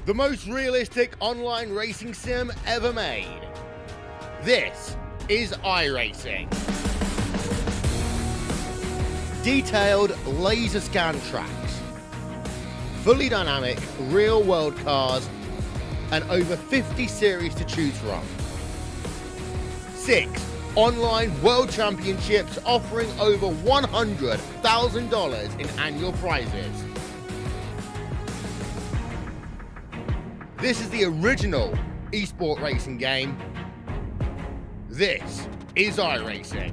the most realistic online racing sim ever made. This is iRacing. Detailed laser scan tracks, fully dynamic real-world cars, and over 50 series to choose from. 6 online world championships offering over $100,000 in annual prizes. This is the original eSport racing game. This is iRacing.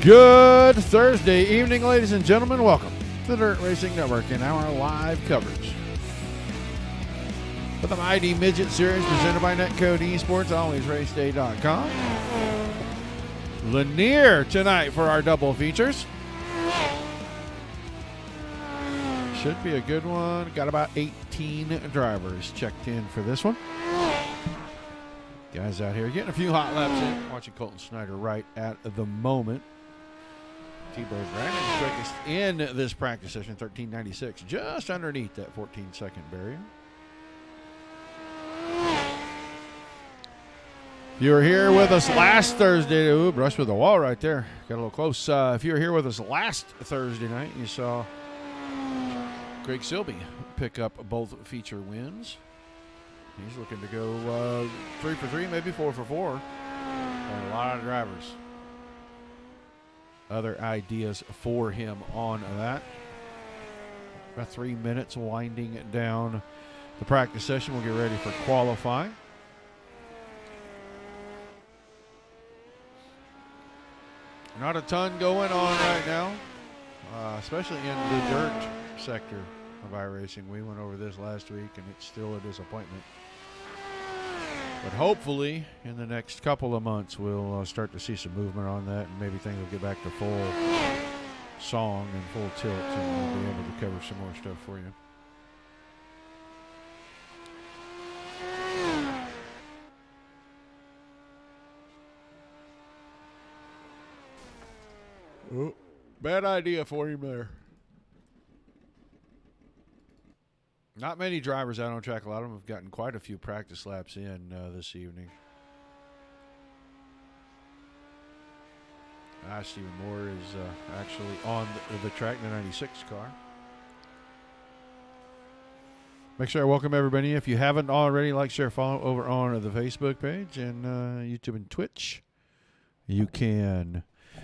Good Thursday evening, ladies and gentlemen. Welcome to the Dirt Racing Network and our live coverage for the Mighty Midget Series presented by Netcode ESports, alwaysraceday.com. Lanier tonight for our double features. Should be a good one. Got about 18 drivers checked in for this one. Guys out here getting a few hot laps in. Watching Colton Snyder right at the moment. T-Bird Brandon quickest in this practice session, 1396, just underneath that 14-second barrier. If you were here with us last Thursday, ooh, brushed with the wall right there. Got a little close. If you were here with us last Thursday night, you saw Greg Silby pick up both feature wins. He's looking to go 3 for 3, maybe 4 for 4. And a lot of drivers. Other ideas for him on that. About 3 minutes winding down the practice session. We'll get ready for qualifying. Not a ton going on right now, especially in the dirt sector of iRacing. We went over this last week, and it's still a disappointment. But hopefully, in the next couple of months, we'll start to see some movement on that, and maybe things will get back to full song and full tilt, and we'll be able to cover some more stuff for you. Oh, bad idea for him there. Not many drivers out on track. A lot of them have gotten quite a few practice laps in this evening. Stephen Moore is actually on the track, the 96 car. Make sure I welcome everybody. If you haven't already, like, share, follow over on the Facebook page and YouTube and Twitch. You can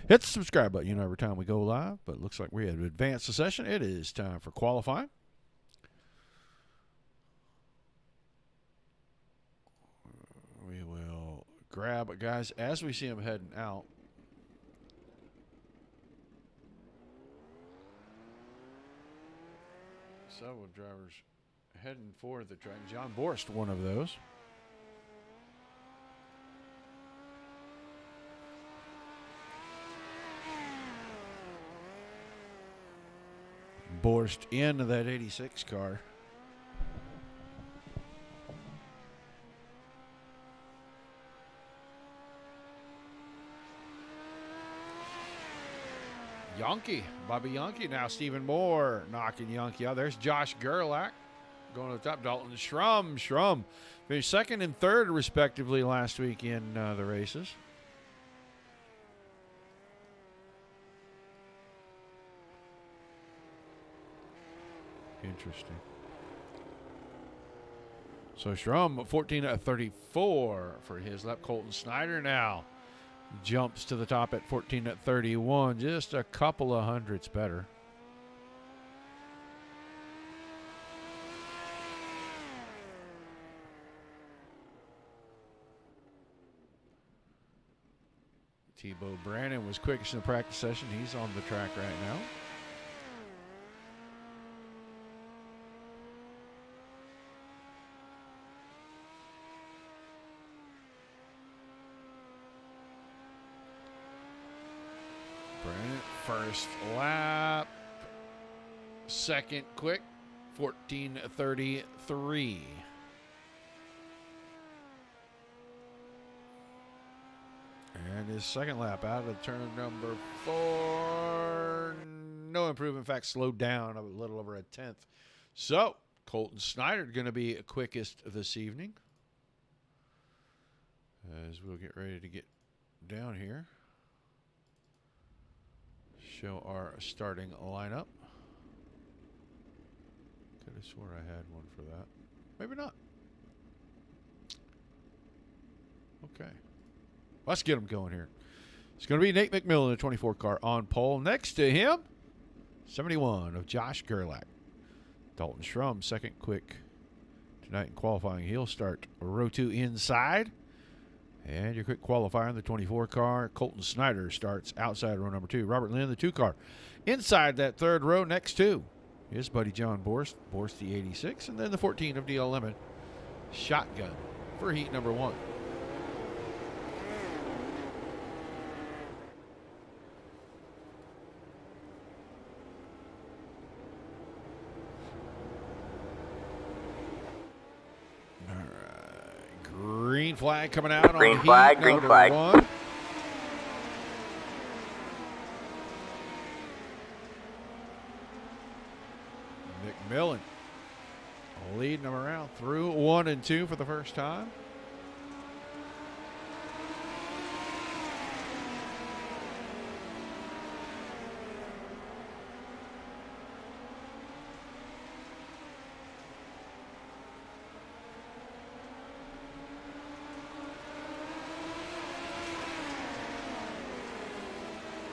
hit the subscribe button, every time we go live. But it looks like we have advanced the session. It is time for qualifying. We will grab guys as we see them heading out. Several drivers heading for the track. John Borst, one of those. Borst into that 86 car. Bobby Yonke now. Stephen Moore knocking Yonke out. There's Josh Gerlach going to the top. Dalton Schrum finished second and third respectively last week in the races. Interesting. So Schrum 14:34 for his lap. Colton Snyder now jumps to the top at 14:31, just a couple of hundredths better. Tebow Brandon was quickest in the practice session. He's on the track right now. First lap, second quick, 14:33. And his second lap out of turn number 4. No improvement. In fact, slowed down a little over a tenth. So, Colton Snyder going to be quickest this evening. As we'll get ready to get down here. Show our starting lineup. Could have swore I had one for that. Maybe not. Okay. Let's get them going here. It's going to be Nate McMillan, the 24 car on pole. Next to him, 71 of Josh Gerlach. Dalton Schrum, second quick tonight in qualifying. He'll start row 2 inside. And your quick qualifier in the 24 car, Colton Snyder, starts outside row number 2. Robert Lynn, the 2 car. Inside that third row, next to his buddy John Borst, the 86, and then the 14 of DL Lemon, shotgun for heat number 1. Green flag coming out on green flag, green flag. 1. McMillan leading them around through 1 and 2 for the first time.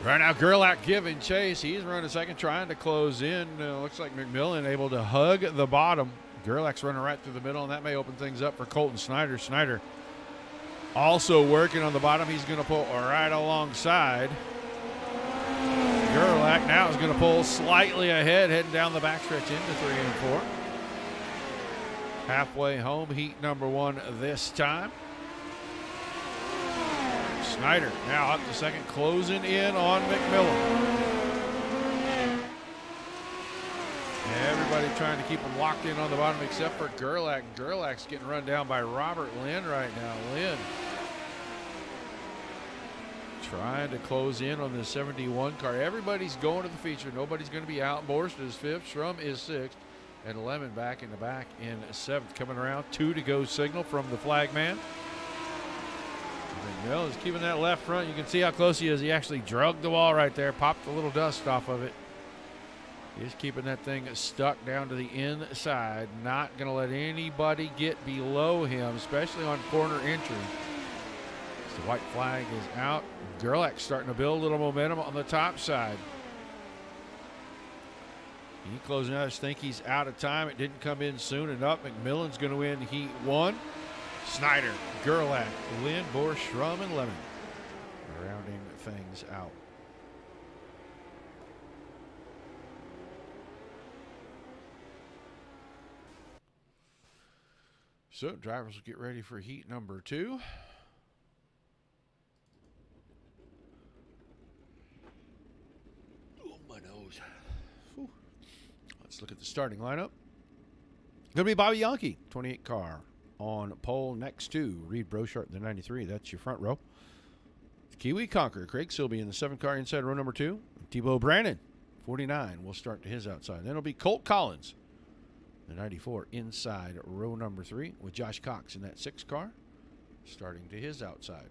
Right now, Gerlach giving chase. He's running second, trying to close in. Looks like McMillan able to hug the bottom. Gerlach's running right through the middle, and that may open things up for Colton Snyder. Snyder also working on the bottom. He's going to pull right alongside. Gerlach now is going to pull slightly ahead, heading down the backstretch into 3 and 4. Halfway home, heat number 1 this time. Snyder now up to second, closing in on McMillan. Everybody trying to keep him locked in on the bottom except for Gerlach. Gerlach's getting run down by Robert Lynn right now. Lynn trying to close in on the 71 car. Everybody's going to the feature. Nobody's going to be out. Borst is 5th. Schrum is 6th. And Lemon back in the back in 7th. Coming around, 2 to go signal from the flag man. McMillan is keeping that left front. You can see how close he is. He actually drugged the wall right there, popped a little dust off of it. He's keeping that thing stuck down to the inside. Not going to let anybody get below him, especially on corner entry. So the white flag is out. Gerlach's starting to build a little momentum on the top side. He closing out. I think he's out of time. It didn't come in soon enough. McMillan's going to win heat 1. Snyder, Gerlach, Lynn, Borst, Schrum, and Lemon rounding things out. So drivers will get ready for heat number 2. Oh, my nose. Whew. Let's look at the starting lineup. Going to be Bobby Yankee, 28 car. On pole next to Reed Brochart in the 93. That's your front row. Kiwi Conqueror, Craig Silby in the 7 car inside row number 2. Tebow Brandon, 49, will start to his outside. Then it'll be Colt Collins, the 94, inside row number 3, with Josh Cox in that 6 car, starting to his outside.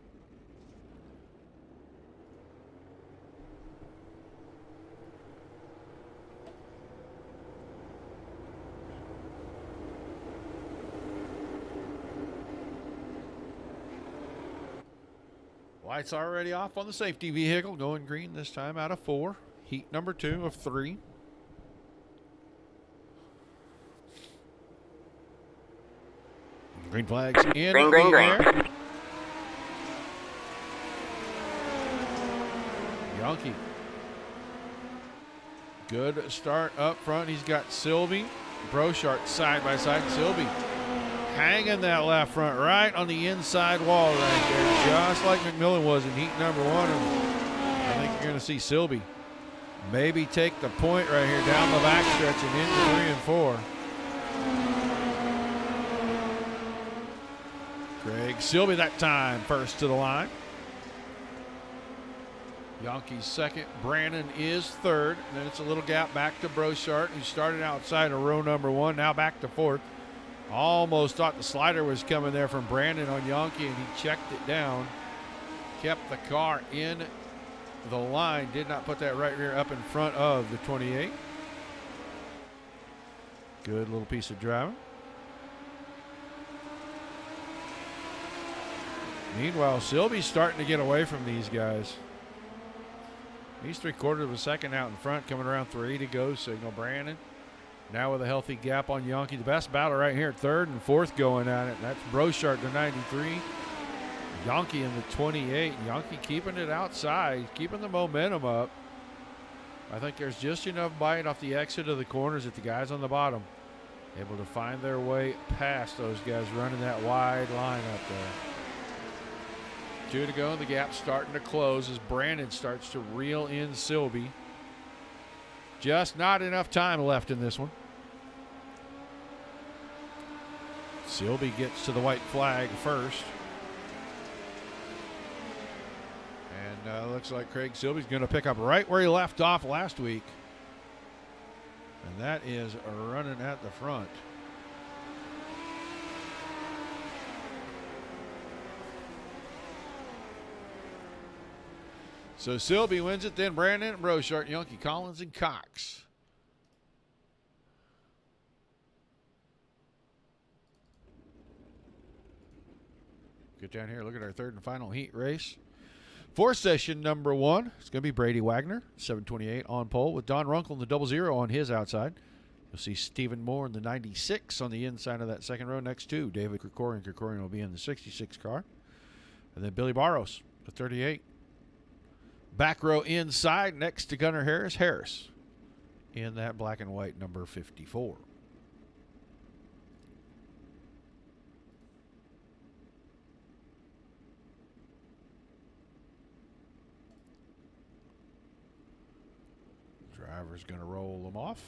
Lights already off on the safety vehicle, going green this time out of 4. Heat number 2 of 3. Green flags in the air. Yankee. Good start up front. He's got Silby, Brochart side by side. Silby hanging that left front right on the inside wall right there, just like McMillan was in heat number 1. And I think you're going to see Silby maybe take the point right here down the backstretch and into 3 and 4. Craig Silby that time first to the line. Yankees second. Brandon is third. And then it's a little gap back to Brochart, who started outside of row number 1, now back to 4th. Almost thought the slider was coming there from Brandon on Yankee, and he checked it down. Kept the car in the line. Did not put that right rear up in front of the 28. Good little piece of driving. Meanwhile, Silby's starting to get away from these guys. He's 3/4 of a second out in front, coming around 3 to go signal. Brandon now with a healthy gap on Yankee. The best battle right here, 3rd and 4th going at it. That's Brochart, the 93. Yankee in the 28. Yankee keeping it outside, keeping the momentum up. I think there's just enough bite off the exit of the corners that the guys on the bottom able to find their way past those guys running that wide line up there. 2 to go, and the gap starting to close as Brandon starts to reel in Silby. Just not enough time left in this one. Silby gets to the white flag first. And looks like Craig Silby's going to pick up right where he left off last week. And that is running at the front. So Silby wins it, then Brandon, Brochart, Yankee, Collins, and Cox. Get down here, look at our 3rd and final heat race. For session number 1, it's going to be Brady Wagner, 728 on pole, with Don Runkle in the 00 on his outside. You'll see Stephen Moore in the 96 on the inside of that second row next to David Krikorian. Krikorian will be in the 66 car. And then Billy Barros, the 38. Back row inside next to Gunnar Harris. Harris in that black and white number 54. Driver's going to roll them off.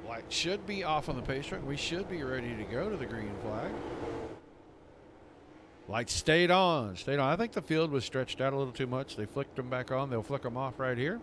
Light should be off on the pace track. We should be ready to go to the green flag. Lights stayed on. Stayed on. I think the field was stretched out a little too much. They flicked them back on. They'll flick them off right here.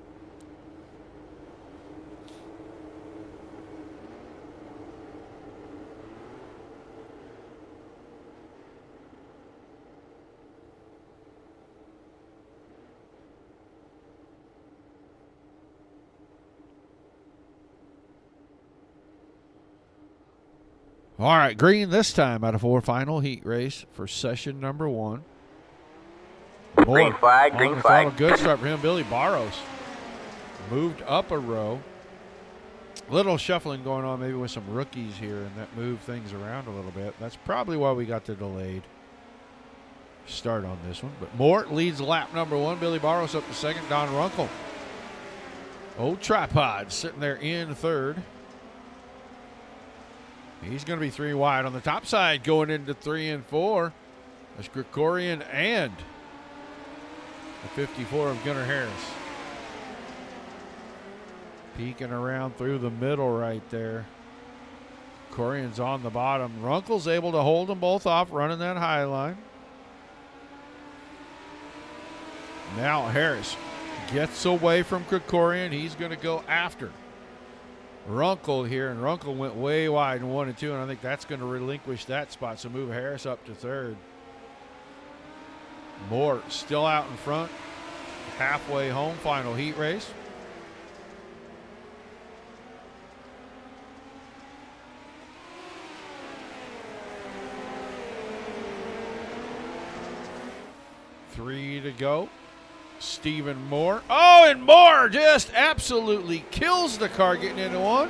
All right, green this time out of 4 final heat race for session number 1. Green flag, green flag. Good start for him. Billy Barros moved up a row. Little shuffling going on maybe with some rookies here, and that moved things around a little bit. That's probably why we got the delayed start on this one. But Mort leads lap number 1. Billy Barros up to second. Don Runkle. Old Tripod sitting there in third. He's going to be 3 wide on the top side going into 3 and 4. That's Krikorian and the 54 of Gunnar Harris. Peeking around through the middle right there. Krikorian's on the bottom. Runkle's able to hold them both off, running that high line. Now Harris gets away from Krikorian. He's going to go after Runkle here, and Runkle went way wide in 1 and 2, and I think that's going to relinquish that spot, so move Harris up to third. Moore still out in front, halfway home, final heat race. Three to go. Stephen Moore. Oh, and Moore just absolutely kills the car getting into one.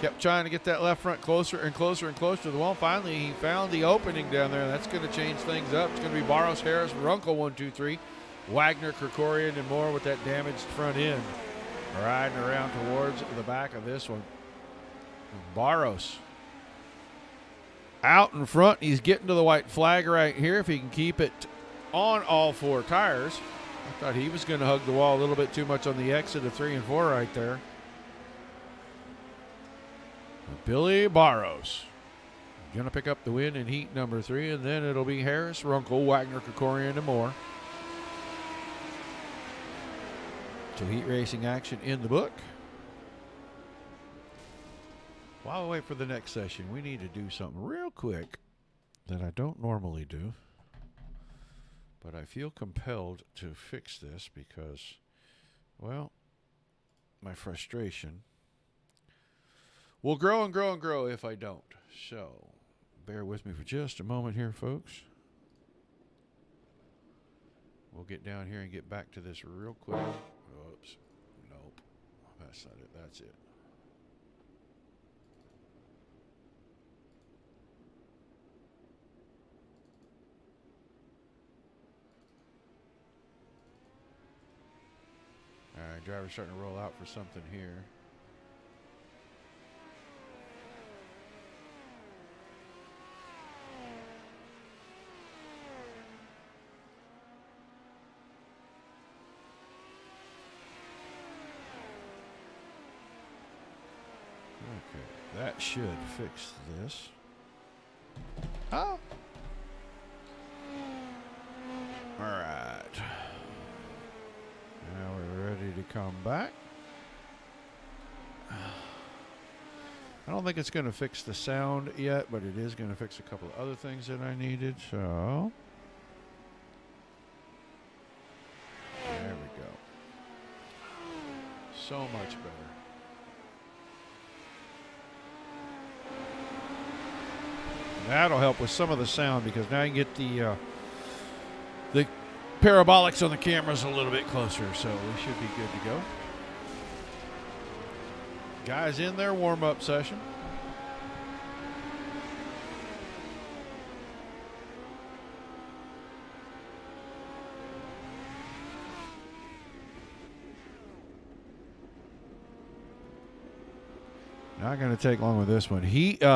Kept trying to get that left front closer and closer and closer to the wall. Finally, he found the opening down there. That's going to change things up. It's going to be Barros, Harris, Runkle, 1, 2, 3. Wagner, Krikorian, and Moore with that damaged front end. Riding around towards the back of this one. Barros out in front. He's getting to the white flag right here. If he can keep it on all 4 tires. I thought he was going to hug the wall a little bit too much on the exit of 3 and 4 right there. Billy Barros going to pick up the win in heat number 3, and then it'll be Harris, Runkle, Wagner, Krikorian, and Moore. So heat racing action in the book. While we wait for the next session, we need to do something real quick that I don't normally do. But I feel compelled to fix this because, well, my frustration will grow and grow and grow if I don't. So, bear with me for just a moment here, folks. We'll get down here and get back to this real quick. Oops. Nope. That's not it. That's it. All right, driver's starting to roll out for something here. Okay, that should fix this. Oh. All right. Now we're ready to come back. I don't think it's going to fix the sound yet, but it is going to fix a couple of other things that I needed. So So much better. And that'll help with some of the sound because now you can get the parabolics on the cameras a little bit closer, so we should be good to go. Guys in their warm-up session. Not going to take long with this one.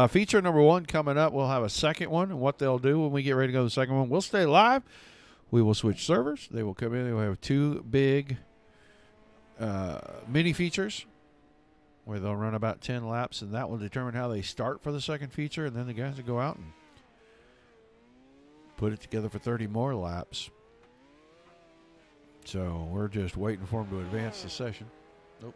Feature number 1 coming up. We'll have a second one, and what they'll do when we get ready to go to the second one, we'll stay live. We will switch servers. They will come in. They will have 2 big mini features where they'll run about 10 laps, and that will determine how they start for the second feature, and then the guys will go out and put it together for 30 more laps. So we're just waiting for them to advance the session. Nope.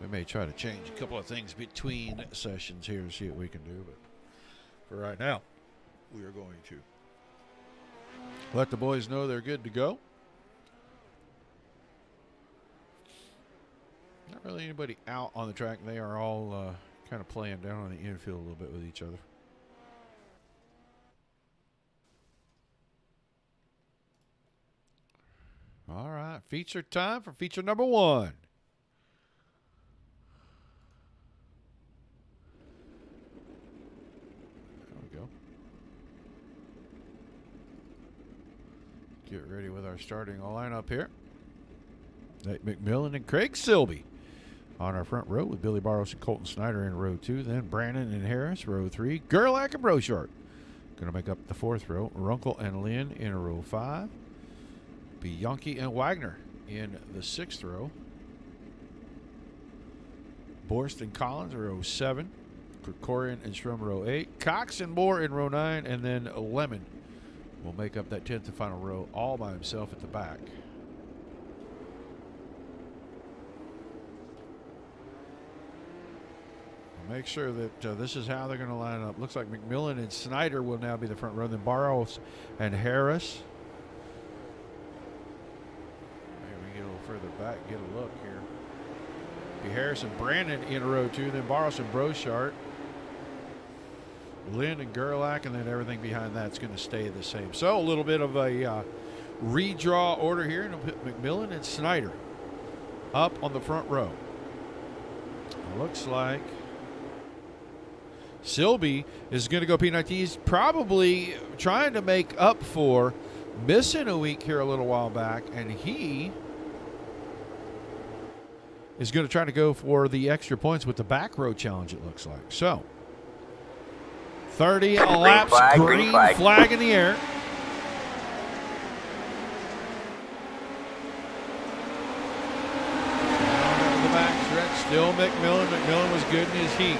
We may try to change a couple of things between sessions here to see what we can do, but for right now, we are going to let the boys know they're good to go. Not really anybody out on the track. They are all kind of playing down on the infield a little bit with each other. All right, feature time for feature number 1. Get ready with our starting lineup here. Nate McMillan and Craig Silby on our front row with Billy Barros and Colton Snyder in row 2. Then Brandon and Harris, row 3. Gerlach and Broshart going to make up the 4th row. Runkle and Lynn in row 5. Bianchi and Wagner in the 6th row. Borst and Collins, row 7. Krikorian and Strum, row 8. Cox and Moore in row 9. And then Lemon will make up that 10th and final row all by himself at the back. We'll make sure that this is how they're going to line up. Looks like McMillan and Snyder will now be the front row. Then Barros and Harris. Maybe we get a little further back, get a look here. Be Harris and Brandon in row 2. Then Barros and Broshart. Lynn and Gerlach, and then everything behind that's going to stay the same. So a little bit of a redraw order here, and I'll put McMillan and Snyder up on the front row. It looks like Silby is going to go P19. He's probably trying to make up for missing a week here a little while back, and he is going to try to go for the extra points with the back row challenge, it looks like. So 30 laps, green flag in the air. Down the back stretch, still McMillan. McMillan was good in his heat.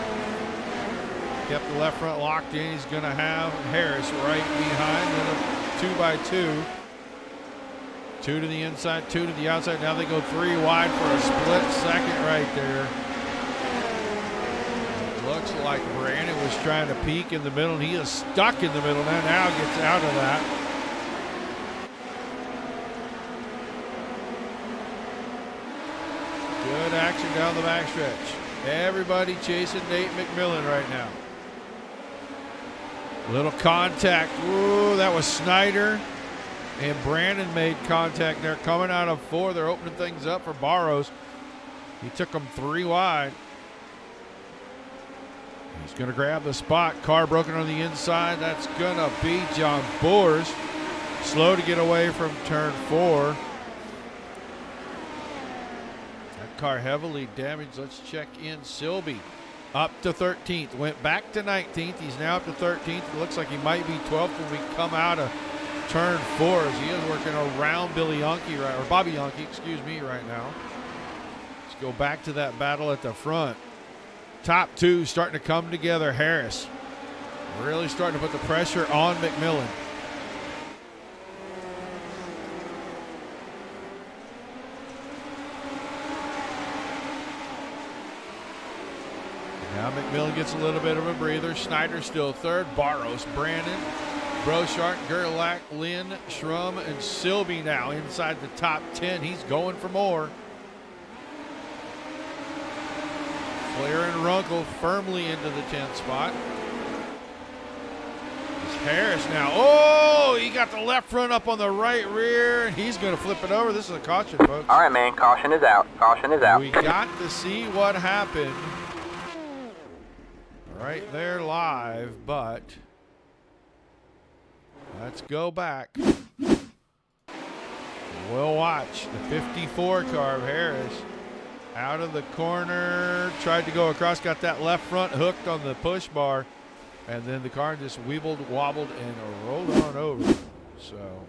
Kept the left front locked in. He's going to have Harris right behind. Then a 2x2. 2 to the inside, 2 to the outside. Now they go 3 wide for a split second right there. Looks like Brandon was trying to peek in the middle, and he is stuck in the middle now gets out of that. Good action down the backstretch. Everybody chasing Nate McMillan right now. Little contact. Ooh, that was Snyder. And Brandon made contact there. Coming out of 4, they're opening things up for Barros. He took them 3 wide. He's going to grab the spot. Car broken on the inside. That's going to be John Boers. Slow to get away from turn 4. That car heavily damaged. Let's check in. Silby up to 13th. Went back to 19th. He's now up to 13th. It looks like he might be 12th when we come out of turn 4 as he is working around Bobby Yankee right now. Let's go back to that battle at the front. Top 2 starting to come together. Harris really starting to put the pressure on McMillan. McMillan gets a little bit of a breather. Snyder still third. Barros, Brandon, Brochart, Gerlach, Lynn, Schrum, and Silby now inside the top 10. He's going for more. Flair and Runkle firmly into the 10th spot. It's Harris now. Oh, he got the left front up on the right rear. He's going to flip it over. This is a caution, folks. All right, man. Caution is out. Caution is out. We got to see what happened right there live, but let's go back. We'll watch the 54 car of Harris. Out of the corner, tried to go across, got that left front hooked on the push bar, and then the car just weebled, wobbled, and rolled on over. So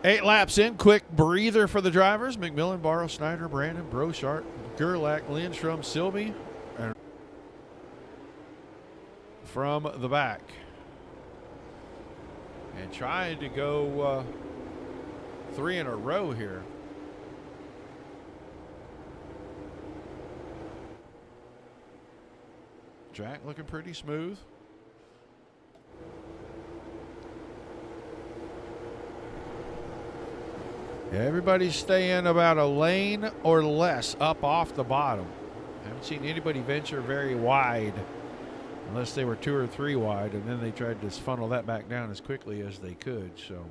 8 laps in, quick breather for the drivers. McMillan, Barrow, Snyder, Brandon, Brochart, Gerlach, Lindstrom, Silby, and from the back. And trying to go 3 in a row here. Track looking pretty smooth. Yeah, everybody's staying about a lane or less up off the bottom. Haven't seen anybody venture very wide unless they were 2 or 3 wide, and then they tried to funnel that back down as quickly as they could. So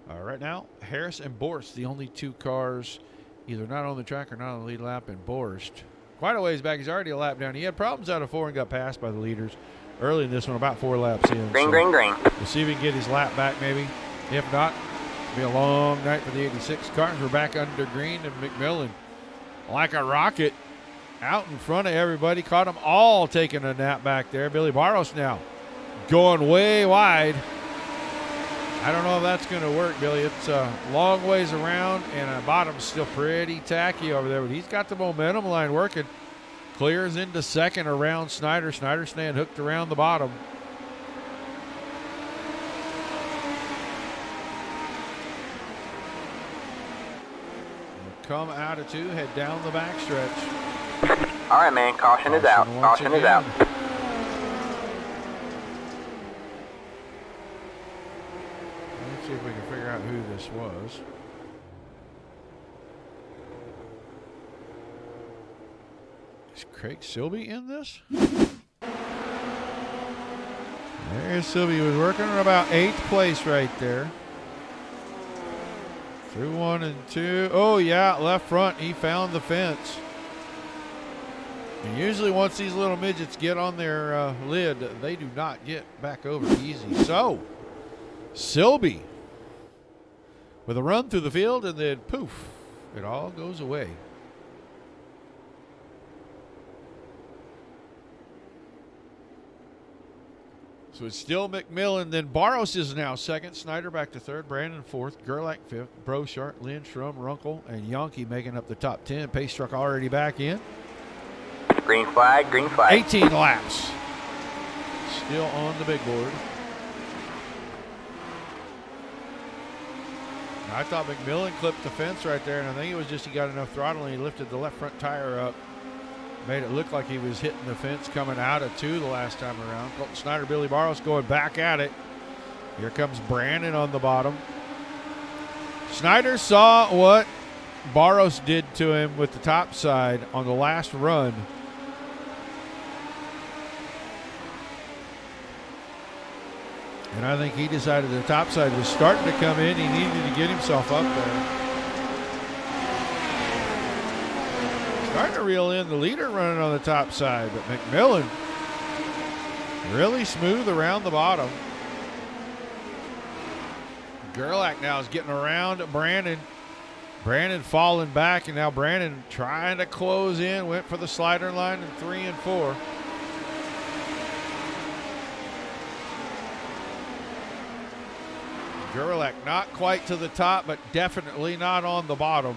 right now, Harris and Borst, the only 2 cars either not on the track or not on the lead lap, and Borst quite a ways back. He's already a lap down. He had problems out of 4 and got passed by the leaders early in this one, about 4 laps in. Green, green, green. We'll see if he can get his lap back maybe. If not, it'll be a long night for the 86 cars. We're back under green, and McMillan, like a rocket, out in front of everybody. Caught them all taking a nap back there. Billy Barros now going way wide. I don't know if that's going to work, Billy. It's a long ways around, and the bottom's still pretty tacky over there, but he's got the momentum line working. Clears into second around Snyder. Snyder staying hooked around the bottom. Come out of 2, head down the backstretch. All right, man. Caution is out. Caution is out. Let's see if we can figure out who this was. Is Craig Silby in this? There's Silby. He was working on about 8th place right there. Through 1 and 2. Oh, yeah, left front. He found the fence. And usually once these little midgets get on their lid, they do not get back over easy. So, Silby with a run through the field, and then poof, it all goes away. So it's still McMillan. Then Barros is now second. Snyder back to third. Brandon fourth. Gerlach fifth. Brochart, Lynn, Schrum, Runkle, and Yonke making up the top 10. Pace truck already back in. Green flag, green flag. 18 laps. Still on the big board. I thought McMillan clipped the fence right there, and I think it was just he got enough throttle and he lifted the left front tire up. Made it look like he was hitting the fence coming out of 2 the last time around. Colton Snyder, Billy Barros going back at it. Here comes Brandon on the bottom. Snyder saw what Barros did to him with the top side on the last run. And I think he decided the top side was starting to come in. He needed to get himself up there. Starting to reel in the leader running on the top side, but McMillan really smooth around the bottom. Gerlach now is getting around Brandon. Brandon falling back, and now Brandon trying to close in. Went for the slider line in 3 and 4. Gerlach not quite to the top, but definitely not on the bottom.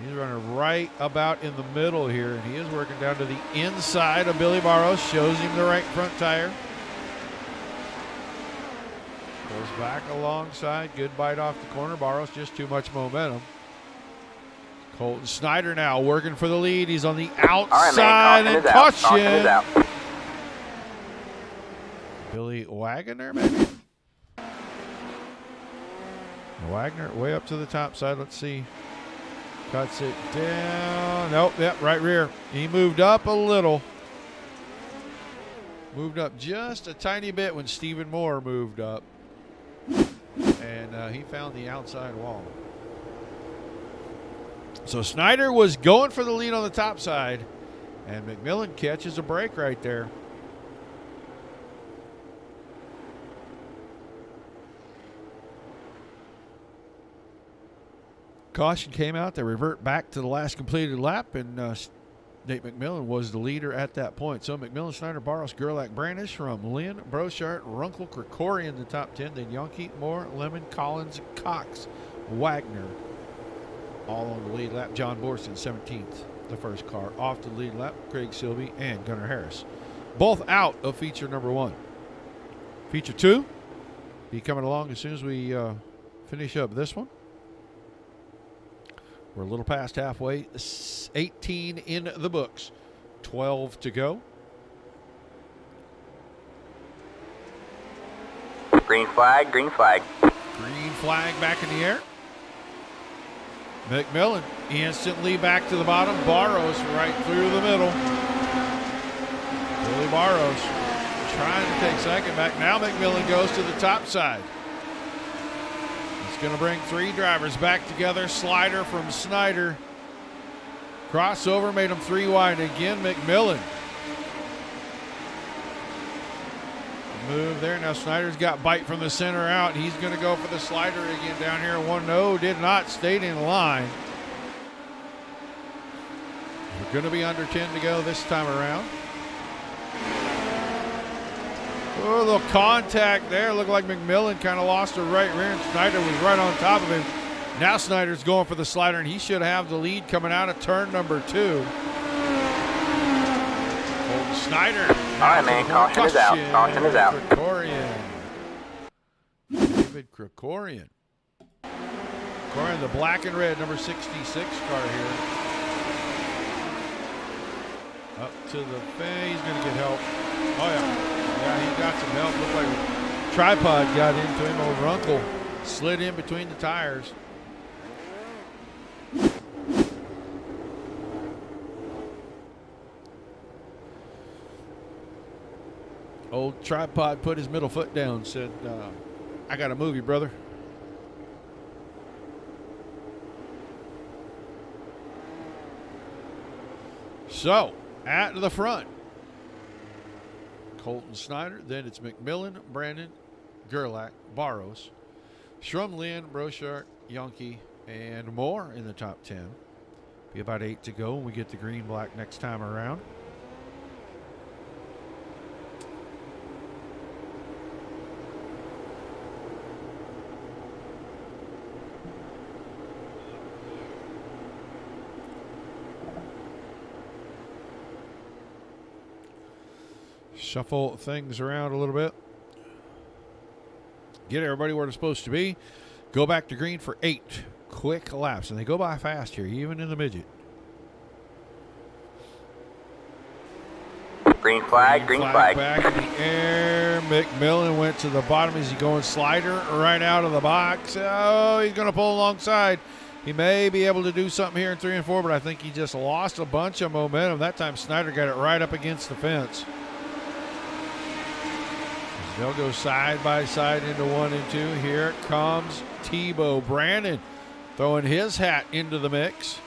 He's running right about in the middle here, and he is working down to the inside of Billy Barros. Shows him the right front tire. Goes back alongside. Good bite off the corner. Barros just too much momentum. Colton Snyder now working for the lead. He's on the All right, outside man. and Caution is out. caution. Billy Wagner, maybe? Wagner way up to the top side. Let's see. Cuts it down. Nope, yep, right rear. He moved up a little. Moved up just a tiny bit when Stephen Moore moved up. And he found the outside wall. So Snyder was going for the lead on the top side, and McMillan catches a break right there. Caution came out. They revert back to the last completed lap, and Nate McMillan was the leader at that point. So McMillan, Snyder, Barros, Gerlach, Brandish from Lynn, Brochart, Runkle, Krikorian, the top 10. Then Yonke, Moore, Lemon, Collins, Cox, Wagner, all on the lead lap. John Borson, 17th, the first car. Off the lead lap, Craig Silby and Gunnar Harris. Both out of feature number 1. Feature 2 be coming along as soon as we finish up this one. We're a little past halfway. 18 in the books. 12 to go. Green flag, green flag. Green flag back in the air. McMillan instantly back to the bottom. Barros right through the middle. Billy Barros trying to take second back. Now McMillan goes to the top side. It's going to bring 3 drivers back together. Slider from Snyder. Crossover made him 3 wide. Again, McMillan. Move there. Now Snyder's got bite from the center out. He's going to go for the slider again down here. 1-0. Did not. Stayed in line. We're going to be under 10 to go this time around. Oh, a little contact there. Looked like McMillan kind of lost her right rear, and Snyder was right on top of him. Now Snyder's going for the slider, and he should have the lead coming out of turn number 2. Snyder. All right, man. Caution is out. Caution is out. Krikorian. David Krikorian. Krikorian, the black and red number 66 car here. Up to the face. He's going to get help. Oh, yeah. Yeah, he got some help. Looked like a tripod got into him. Old Runkle slid in between the tires. Old tripod put his middle foot down, said, I got to move you, brother. So, at the front, Colton Snyder, then it's McMillan, Brandon, Gerlach, Barros, Shrum, Lynn, Brochart, Yonke, and Moore in the top 10. Be about 8 to go when we get the green-black next time around. Shuffle things around a little bit. Get everybody where they're supposed to be. Go back to green for 8 quick laps. And they go by fast here, even in the midget. Green flag, green flag. Back in the air. McMillan went to the bottom. Is he going slider right out of the box? Oh, he's going to pull alongside. He may be able to do something here in 3 and 4, but I think he just lost a bunch of momentum. That time Snyder got it right up against the fence. They'll go side by side into 1 and 2. Here comes Tebow. Brandon throwing his hat into the mix.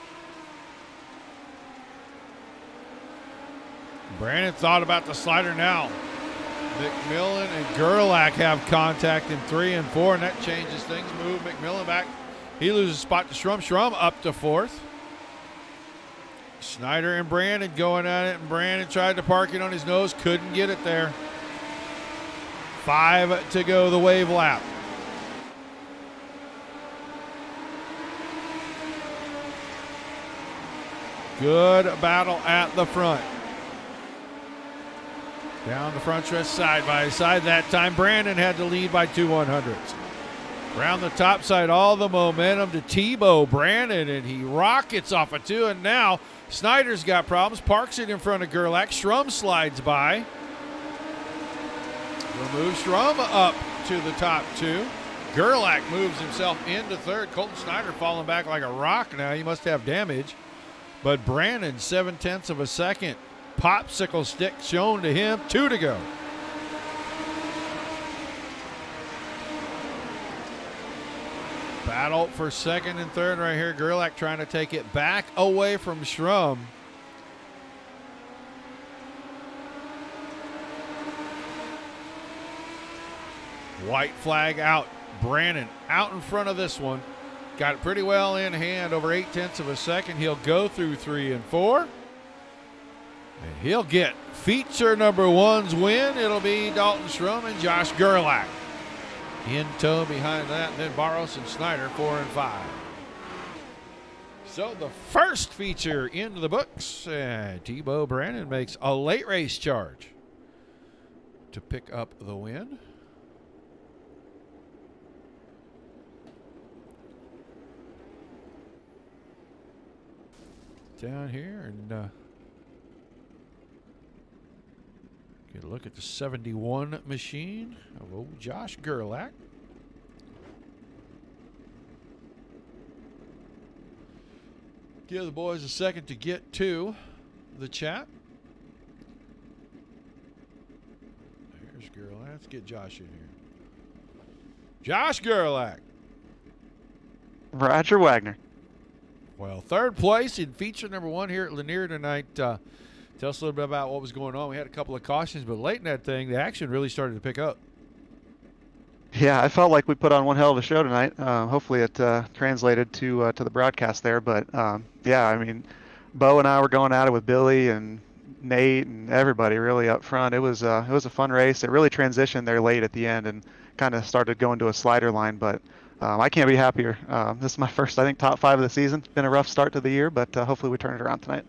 Brandon thought about the slider now. McMillan and Gerlach have contact in 3 and 4, and that changes things. Move McMillan back. He loses a spot to Shrum. Shrum up to 4th. Snyder and Brandon going at it, and Brandon tried to park it on his nose. Couldn't get it there. 5 to go the wave lap. Good battle at the front. Down the front stretch side by side. That time Brandon had to lead by 2 100ths. Around the top side, all the momentum to Tebow Brandon, and he rockets off a 2. And now Snyder's got problems, parks it in front of Gerlach. Schrum slides by. We'll move Schrum up to the top 2. Gerlach moves himself into 3rd. Colton Snyder falling back like a rock now. He must have damage. But Brandon, 0.7 of a second. Popsicle stick shown to him. 2 to go. Battle for 2nd and 3rd right here. Gerlach trying to take it back away from Schrum. White flag out. Brandon out in front of this one. Got it pretty well in hand, over 0.8 of a second. He'll go through 3 and 4. And he'll get feature number 1's win. It'll be Dalton Schrum and Josh Gerlach in tow behind that. And then Barros and Snyder 4 and 5. So the first feature into the books. Tebow Brandon makes a late race charge to pick up the win. Down here and get a look at the 71 machine of old Josh Gerlach. Give the boys a second to get to the chat. There's Gerlach. Let's get Josh in here. Josh Gerlach. Roger Wagner. Well, 3rd place in feature number 1 here at Lanier tonight. Tell us a little bit about what was going on. We had a couple of cautions, but late in that thing, the action really started to pick up. Yeah, I felt like we put on one hell of a show tonight. Hopefully it translated to the broadcast there. But, yeah, I mean, Bo and I were going at it with Billy and Nate and everybody really up front. It was a fun race. It really transitioned there late at the end and kind of started going to a slider line, but I can't be happier. This is my first, I think, top 5 of the season. It's been a rough start to the year, but hopefully we turn it around tonight.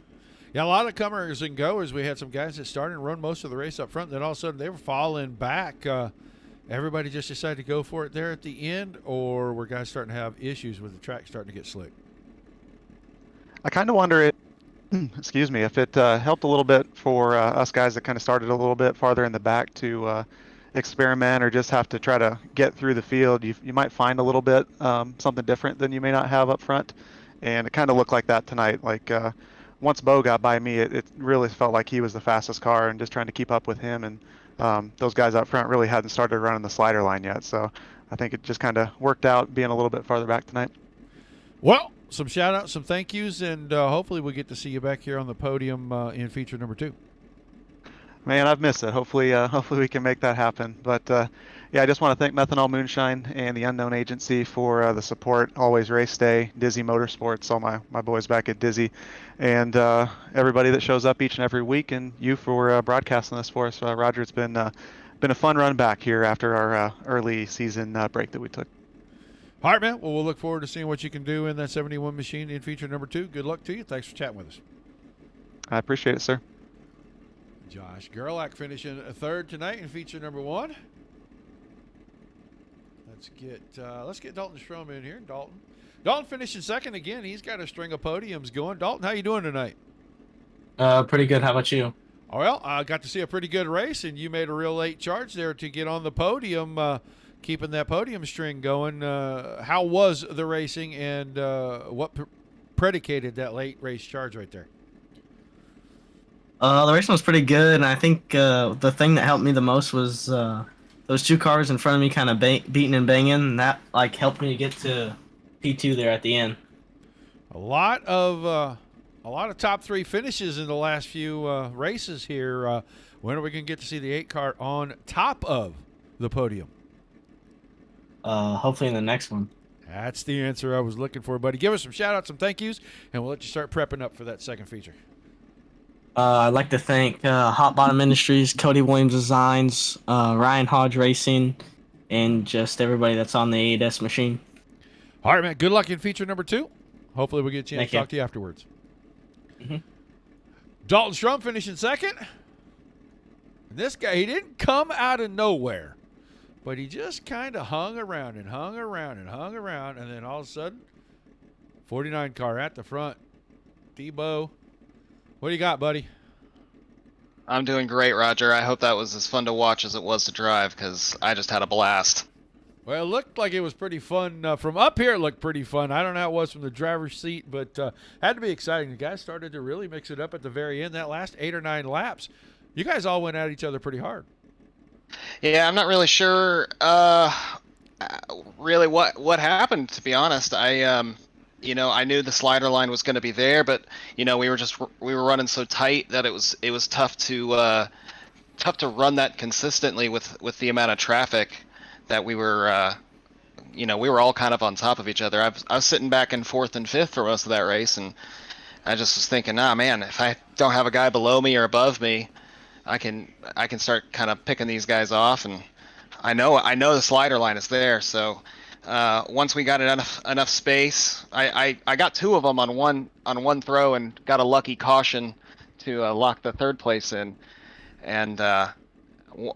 Yeah, a lot of comers and goers. We had some guys that started and run most of the race up front. Then all of a sudden they were falling back. Everybody just decided to go for it there at the end, or were guys starting to have issues with the track starting to get slick? I kind of wonder excuse me, if it helped a little bit for us guys that kind of started a little bit farther in the back to experiment or just have to try to get through the field. You might find a little bit something different than you may not have up front, and it kind of looked like that tonight. Like once Bo got by me, it really felt like he was the fastest car, and just trying to keep up with him. And those guys up front really hadn't started running the slider line yet, so I think it just kind of worked out being a little bit farther back tonight. Well, some shout outs, some thank yous, and hopefully we'll get to see you back here on the podium in feature number 2. Man, I've missed it. Hopefully we can make that happen. But yeah, I just want to thank Methanol Moonshine and the Unknown Agency for the support. Always Race Day, Dizzy Motorsports, all my boys back at Dizzy, and everybody that shows up each and every week, and you for broadcasting this for us, Roger. It's been a fun run back here after our early season break that we took. All right, man. Well, we'll look forward to seeing what you can do in that 71 machine in feature number 2. Good luck to you. Thanks for chatting with us. I appreciate it, sir. Josh Gerlach finishing 3rd tonight in feature number 1. Let's get Dalton Schrum in here. Dalton finishing 2nd again. He's got a string of podiums going. Dalton, how you doing tonight? Pretty good. How about you? Oh, well, I got to see a pretty good race, and you made a real late charge there to get on the podium, keeping that podium string going. How was the racing, and what predicated that late race charge right there? The racing was pretty good, and I think the thing that helped me the most was those 2 cars in front of me kind of beating and banging, and that helped me get to P2 there at the end. A lot of top 3 finishes in the last few races here. When are we going to get to see the 8 car on top of the podium? Hopefully in the next one. That's the answer I was looking for, buddy. Give us some shout outs, some thank yous, and we'll let you start prepping up for that second feature. I'd like to thank Hot Bottom Industries, Cody Williams Designs, Ryan Hodge Racing, and just everybody that's on the 8S machine. All right, man. Good luck in feature number 2. Hopefully we'll get a chance to talk to you afterwards. Mm-hmm. Dalton Schrum finishing 2nd. And this guy, he didn't come out of nowhere. But he just kind of hung around and hung around and hung around, and then all of a sudden, 49 car at the front. Debo, what do you got, buddy? I'm doing great, Roger. I hope that was as fun to watch as it was to drive, because I just had a blast. Well, it looked like it was pretty fun. From up here, it looked pretty fun. I don't know how it was from the driver's seat, but had to be exciting. The guys started to really mix it up at the very end. That last 8 or 9 laps, you guys all went at each other pretty hard. Yeah, I'm not really sure really what happened, to be honest. I knew the slider line was going to be there, but we were running so tight that it was tough to run that consistently with the amount of traffic that we were all kind of on top of each other. I was sitting back in 4th and 5th for most of that race, and I just was thinking, man, if I don't have a guy below me or above me, I can start kind of picking these guys off, and I know the slider line is there. So once we got enough space, I got 2 of them on one throw and got a lucky caution to lock the 3rd place in, and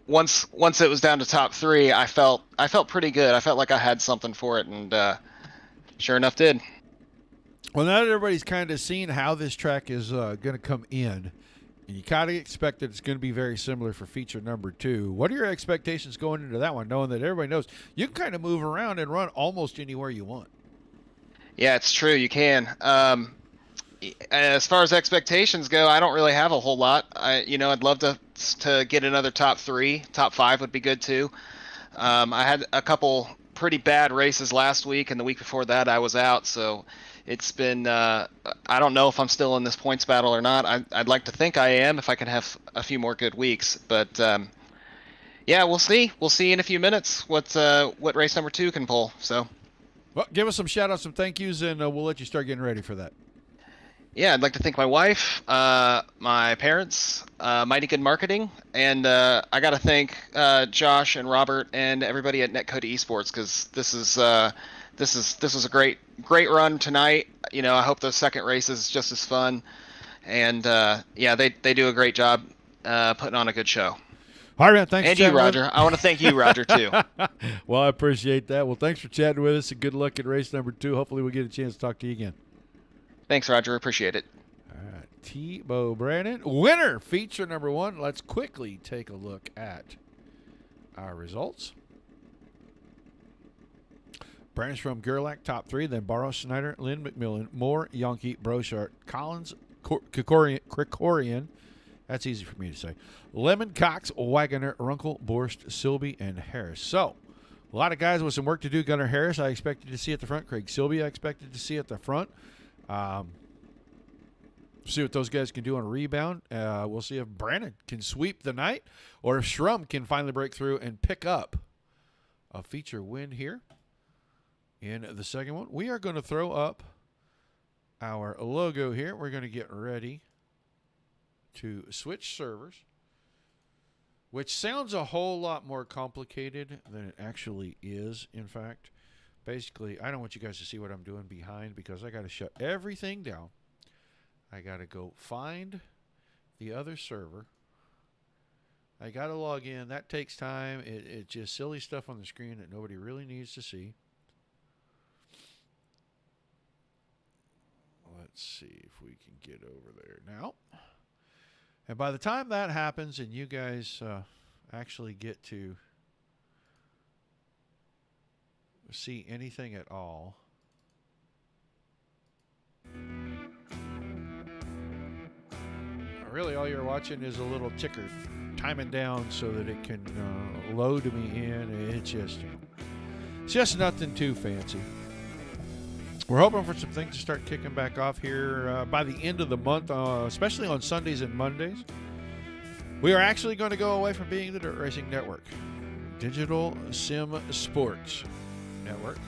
once it was down to top 3, I felt pretty good. I felt like I had something for it, and sure enough did. Well, now that everybody's kind of seen how this track is going to come in, and you kind of expect that it's going to be very similar for feature number 2. What are your expectations going into that one, knowing that everybody knows you can kind of move around and run almost anywhere you want? Yeah, it's true. You can. As far as expectations go, I don't really have a whole lot. I'd love to get another top 3. Top 5 would be good too. I had a couple pretty bad races last week, and the week before that I was out, so it's been I don't know if I'm still in this points battle or not. I'd like to think I am if I can have a few more good weeks, but yeah, we'll see in a few minutes what race number 2 can pull. So well, give us some shout outs, some thank yous, and we'll let you start getting ready for that. Yeah, I'd like to thank my wife, my parents, Mighty Good Marketing, and I got to thank Josh and Robert and everybody at Netcode ESports, because this was a great run tonight. I hope the second race is just as fun, and yeah, they do a great job putting on a good show. All right, man, thanks. And you, Roger. I want to thank you, Roger, too. Well, I appreciate that. Well, thanks for chatting with us, and good luck at race number 2. Hopefully we'll get a chance to talk to you again. Thanks, Roger. Appreciate it. All right, Tebow Brandon, winner, feature number 1. Let's quickly take a look at our results. Brandon's from Gerlach, top 3. Then Barrow, Snyder, Lynn McMillan, Moore, Yonke, Brochart, Collins, Krikorian. That's easy for me to say. Lemon, Cox, Wagoner, Runkle, Borst, Silby, and Harris. So, a lot of guys with some work to do. Gunnar Harris, I expected to see at the front. Craig Silby, I expected to see at the front. See what those guys can do on a rebound. We'll see if Brandon can sweep the night, or if Shrum can finally break through and pick up a feature win here in the second one. We are going to throw up our logo here. We're going to get ready to switch servers, which sounds a whole lot more complicated than it actually is. In fact, basically, I don't want you guys to see what I'm doing behind, because I got to shut everything down. I got to go find the other server. I got to log in. That takes time. It's just silly stuff on the screen that nobody really needs to see. Let's see if we can get over there now. And by the time that happens and you guys actually get to see anything at all, really all you're watching is a little ticker timing down so that it can load me in. It's just nothing too fancy. We're hoping for some things to start kicking back off here by the end of the month, especially on Sundays and Mondays. We are actually going to go away from being the Dirt Racing Network. Digital Sim Sports Network.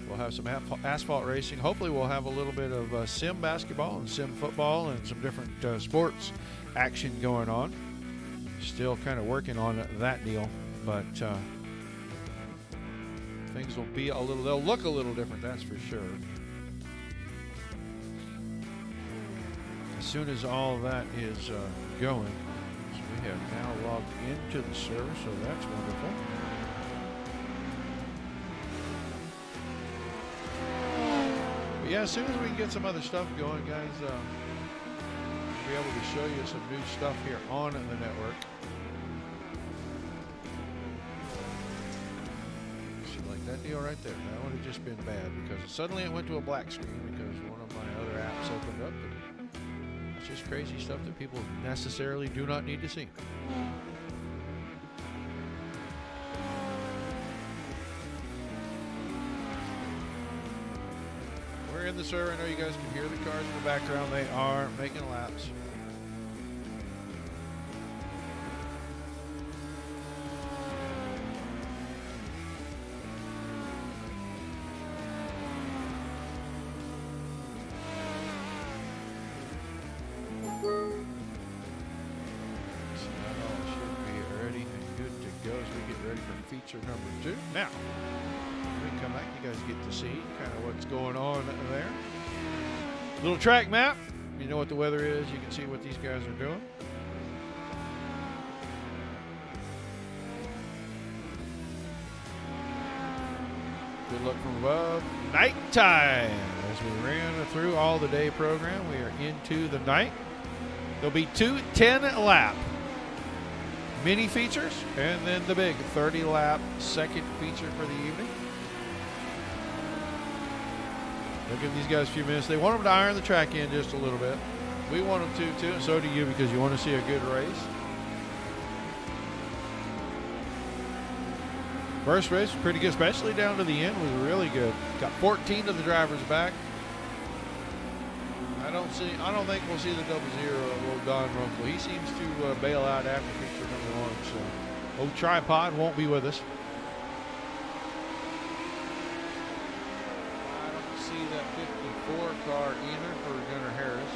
We'll have some asphalt racing. Hopefully we'll have a little bit of sim basketball and sim football and some different sports action going on. Still kind of working on that deal, but things will be they'll look a little different, that's for sure. As soon as all that is going, so we have now logged into the server, so that's wonderful. yeah, as soon as we can get some other stuff going, guys, we'll be able to show you some new stuff here on the network. See, like that deal right there. That would have just been bad because suddenly it went to a black screen because one of my other apps opened up. And it's just crazy stuff that people necessarily do not need to see. We're in the server. I know you guys can hear the cars in the background. They are making laps. So that all should be ready and good to go as we get ready for feature number 2. Now, when we come back, you guys get to see kind of what's going on there. Little track map. You know what the weather is. You can see what these guys are doing. Good look from above. Nighttime. As we ran through all the day program, we are into the night. There'll be 2 10-lap mini features and then the big 30-lap second feature for the evening. They'll give these guys a few minutes. They want them to iron the track in just a little bit. We want them to too, and so do you, because you want to see a good race. First race was pretty good, especially down to the end was really good. Got 14 of the drivers back. I don't think we'll see the 00 of old Don Runkle. He seems to bail out after feature number 1. So old Tripod won't be with us. See that 54 car either for Gunnar Harris.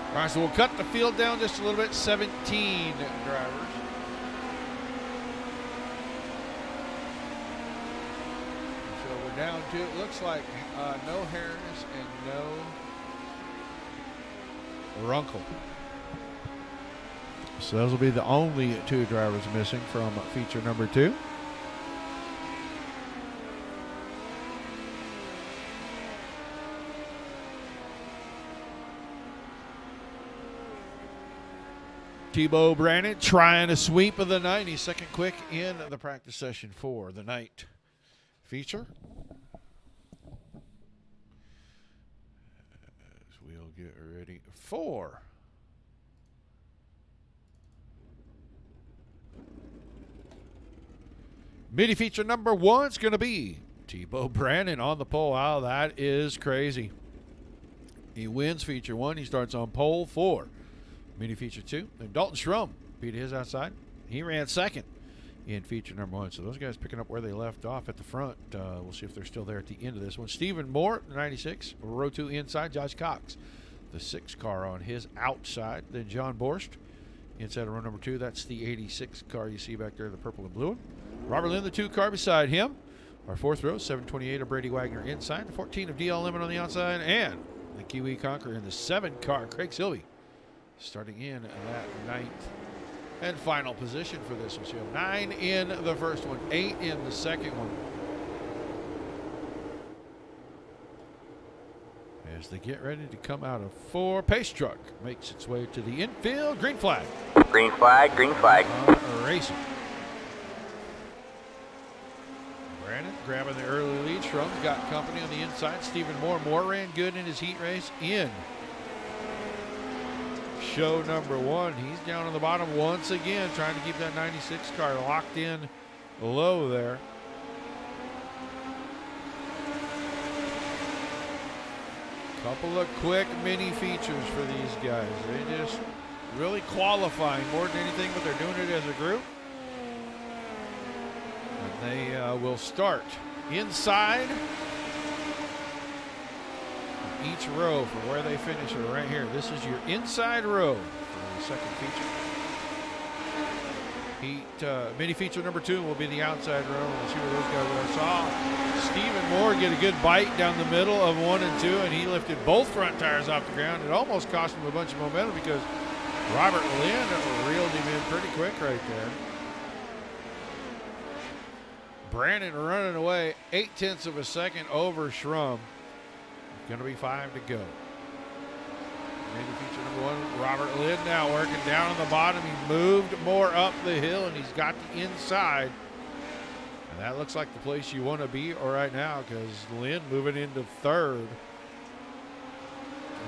All right, so we'll cut the field down just a little bit. 17 drivers. So we're down to, it looks like no Harris and no Runkle. So those will be the only 2 drivers missing from feature number 2. Tebow Brandon trying a sweep of the night. He's second quick in the practice session for the night feature. As we'll get ready for mini feature number 1. It's going to be Tebow Brandon on the pole. Wow, that is crazy. He wins feature 1. He starts on pole 4. Mini feature 2. Then Dalton Schrum beat his outside. He ran second in feature number 1. So those guys picking up where they left off at the front. We'll see if they're still there at the end of this one. Stephen Moore, 96. Row 2 inside. Josh Cox, the 6 car on his outside. Then John Borst inside of row number 2. That's the 86 car you see back there, the purple and blue one. Robert Lynn, the 2 car beside him. Our 4th row, 728 of Brady Wagner inside. 14 of DL Lemon on the outside. And the Kiwi Conqueror in the 7 car, Craig Silvey, starting in that 9th and final position for this one. So you have 9 in the first one, 8 in the second one. As they get ready to come out of 4, pace truck makes its way to the infield. Green flag. Green flag, green flag. Racing. Brandon grabbing the early lead. Shrum's got company on the inside. Stephen Moore. Moore ran good in his heat race in show number 1. He's down on the bottom once again, trying to keep that 96 car locked in low there. Couple of quick mini features for these guys. They just really qualifying more than anything, but they're doing it as a group. They will start inside each row for where they finish are right here. This is your inside row for the second feature. Mini feature number 2 will be the outside row. We'll see where those guys are. I saw Stephen Moore get a good bite down the middle of 1 and 2, and he lifted both front tires off the ground. It almost cost him a bunch of momentum because Robert Lynn reeled him in pretty quick right there. Brandon running away 0.8 of a second over Schrum. Going to be 5 to go. Maybe feature number 1, Robert Lynn now working down on the bottom. He moved more up the hill, and he's got the inside. And that looks like the place you want to be right now because Lynn moving into 3rd.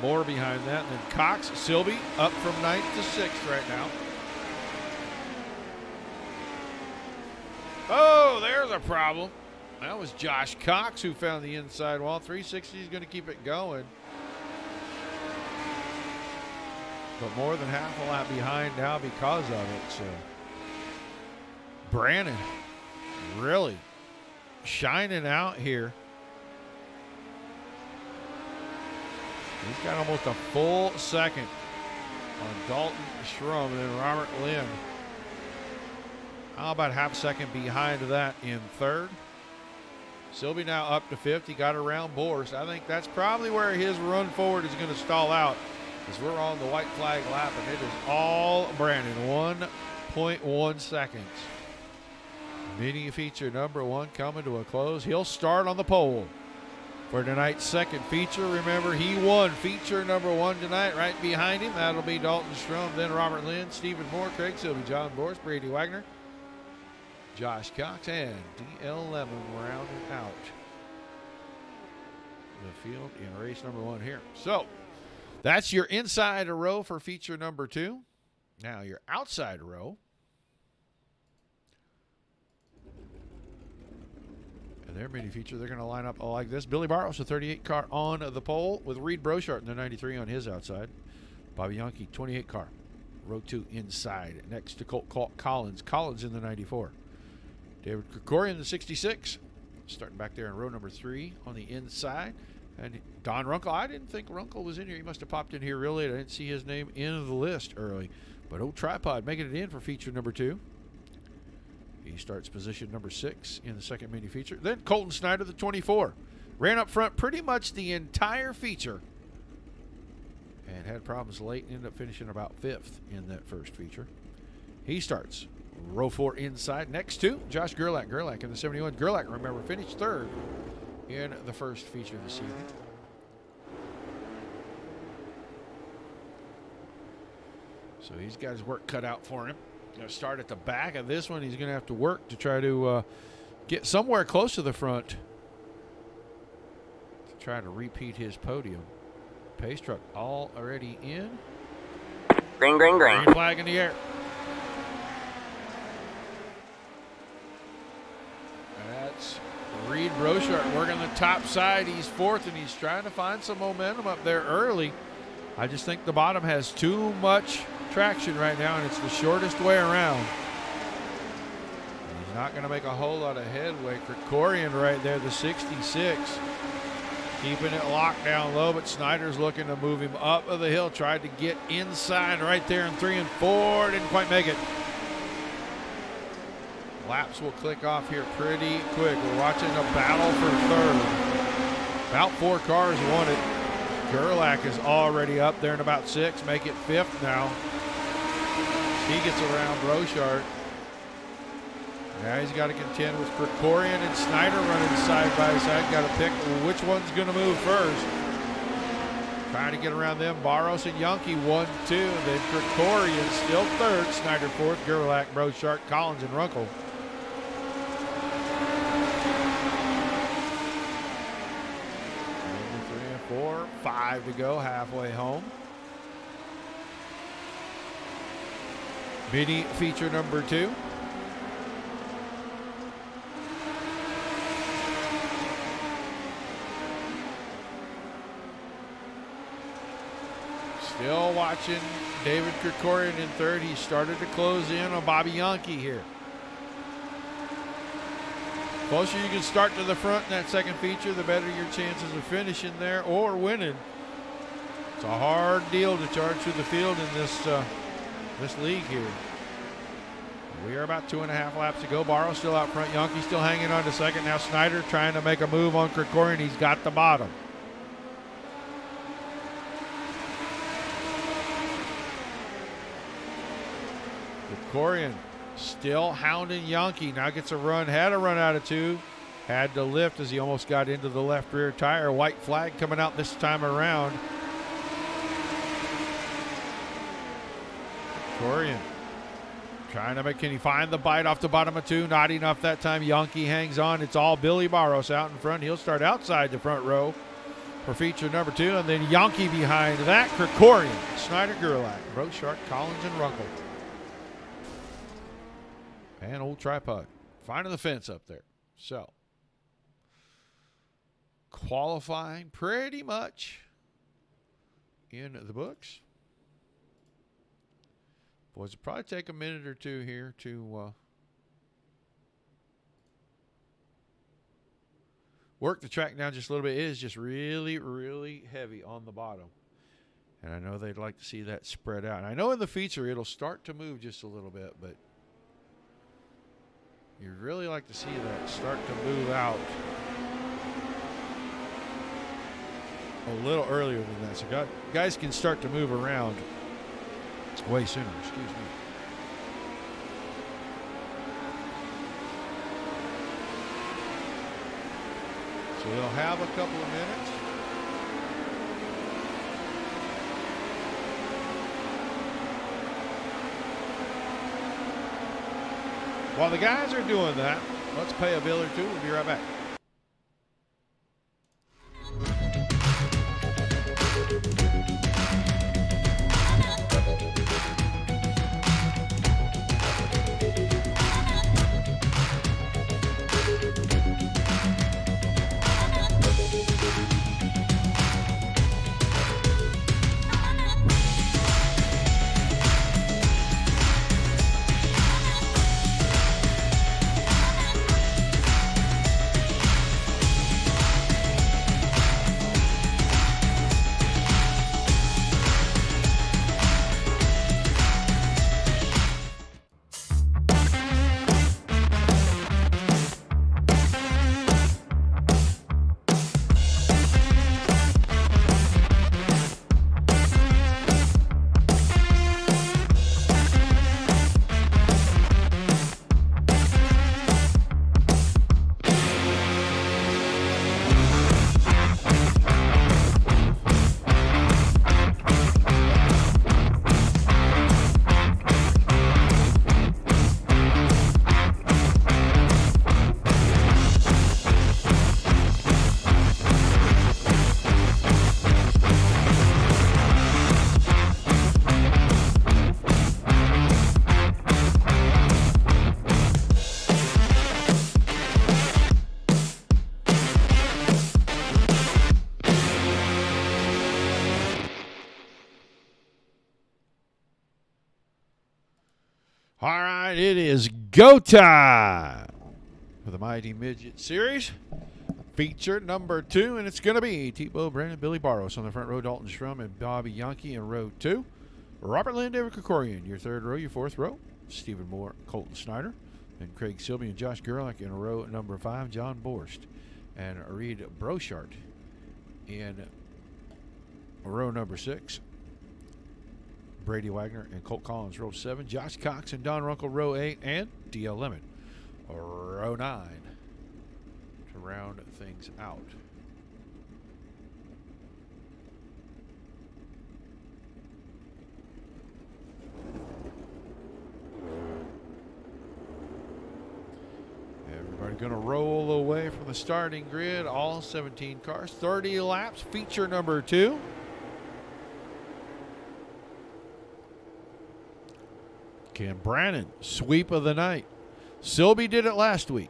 More behind that. And then Cox, Silby up from 9th to 6th right now. Oh, there's a problem. That was Josh Cox who found the inside wall. 360 is going to keep it going. But more than half a lap behind now because of it. So Brandon really shining out here. He's got almost a full second on Dalton Schrum and then Robert Lynn. How about half second behind that in 3rd? Silby now up to 5th. He got around Borst. I think that's probably where his run forward is going to stall out as we're on the white flag lap, and it is all Brandon. 1.1 seconds. Mini feature number 1 coming to a close. He'll start on the pole for tonight's second feature. Remember, he won feature number 1 tonight. Right behind him, that'll be Dalton Schrum, then Robert Lynn, Stephen Moore, Craig Silby, John Borst, Brady Wagner, Josh Cox, and DL Lemon rounding out the field in race number 1 here. So that's your inside row for feature number 2. Now your outside row. And their mini feature, they're going to line up like this. Billy Barros, a 38 car on the pole with Reed Brochart in the 93 on his outside. Bobby Yankee, 28 car. Row 2 inside next to Colt Collins. Collins in the 94. David Krikorian, the 66. Starting back there in row number 3 on the inside. And Don Runkle, I didn't think Runkle was in here. He must have popped in here real late. I didn't see his name in the list early. But old Tripod making it in for feature number 2. He starts position number 6 in the second mini feature. Then Colton Snyder, the 24. Ran up front pretty much the entire feature. And had problems late and ended up finishing about 5th in that first feature. He starts row 4 inside. Next to Josh Gerlach. Gerlach in the 71. Gerlach, remember, finished 3rd in the first feature this evening. So he's got his work cut out for him. Going to start at the back of this one. He's going to have to work to try to get somewhere close to the front to try to repeat his podium. Pace truck already in. Green, green, green. Green flag in the air. That's Reed Brochart working the top side. He's 4th, and he's trying to find some momentum up there early. I just think the bottom has too much traction right now, and it's the shortest way around. He's not going to make a whole lot of headway. Krikorian right there, the 66. Keeping it locked down low, but Snyder's looking to move him up the hill. Tried to get inside right there in 3 and 4. Didn't quite make it. Laps will click off here pretty quick. We're watching a battle for 3rd. About 4 cars won it. Gerlach is already up there in about 6. Make it 5th now. He gets around Brochart. Now he's got to contend with Krikorian and Snyder running side by side. Got to pick which one's going to move first. Trying to get around them. Barros and Yankee 1-2. Then Krikorian still 3rd. Snyder 4th. Gerlach, Brochart, Collins, and Runkle. 4, 5 to go, halfway home. Mini feature number 2. Still watching David Krikorian in 3rd. He started to close in on Bobby Yankee here. Closer you can start to the front in that second feature, the better your chances of finishing there or winning. It's a hard deal to charge through the field in this league here. We are about 2.5 laps to go. Barrow still out front. Yankee still hanging on to second. Now Snyder trying to make a move on Krikorian. He's got the bottom. Krikorian still hounding Yankee. Now gets a run. Had a run out of 2. Had to lift as he almost got into the left rear tire. White flag coming out this time around. Krikorian trying to make, can he find the bite off the bottom of 2? Not enough that time. Yankee hangs on. It's all Billy Barros out in front. He'll start outside the front row for feature number 2. And then Yankee behind that. Krikorian, Snyder, Gerlach, Brochart, Collins, and Runkle. And old tripod. Finding the fence up there. So, qualifying pretty much in the books. Boys, it'll probably take a minute or two here to work the track down just a little bit. It is just really, really heavy on the bottom. And I know they'd like to see that spread out. And I know in the feature it'll start to move just a little bit, but you'd really like to see that start to move out a little earlier than that. So guys can start to move around way sooner, excuse me. So they'll have a couple of minutes. While the guys are doing that, let's pay a bill or two. We'll be right back. All right, it is go time for the Mighty Midget Series. Feature number 2, and it's going to be Tebow, Brandon, Billy Barros on the front row, Dalton Schrum and Bobby Yankee in row 2. Robert Lynn, David Krikorian, your 3rd row, your 4th row. Stephen Moore, Colton Snyder, and Craig Silby and Josh Gerlach in row number 5. John Borst and Reed Brochart in row number 6. Brady Wagner and Colt Collins, row 7. Josh Cox and Don Runkle, row 8. And D.L. Lemon, row 9, to round things out. Everybody going to roll away from the starting grid. All 17 cars, 30 laps. Feature number 2. Can Brannon sweep of the night? Silby did it last week.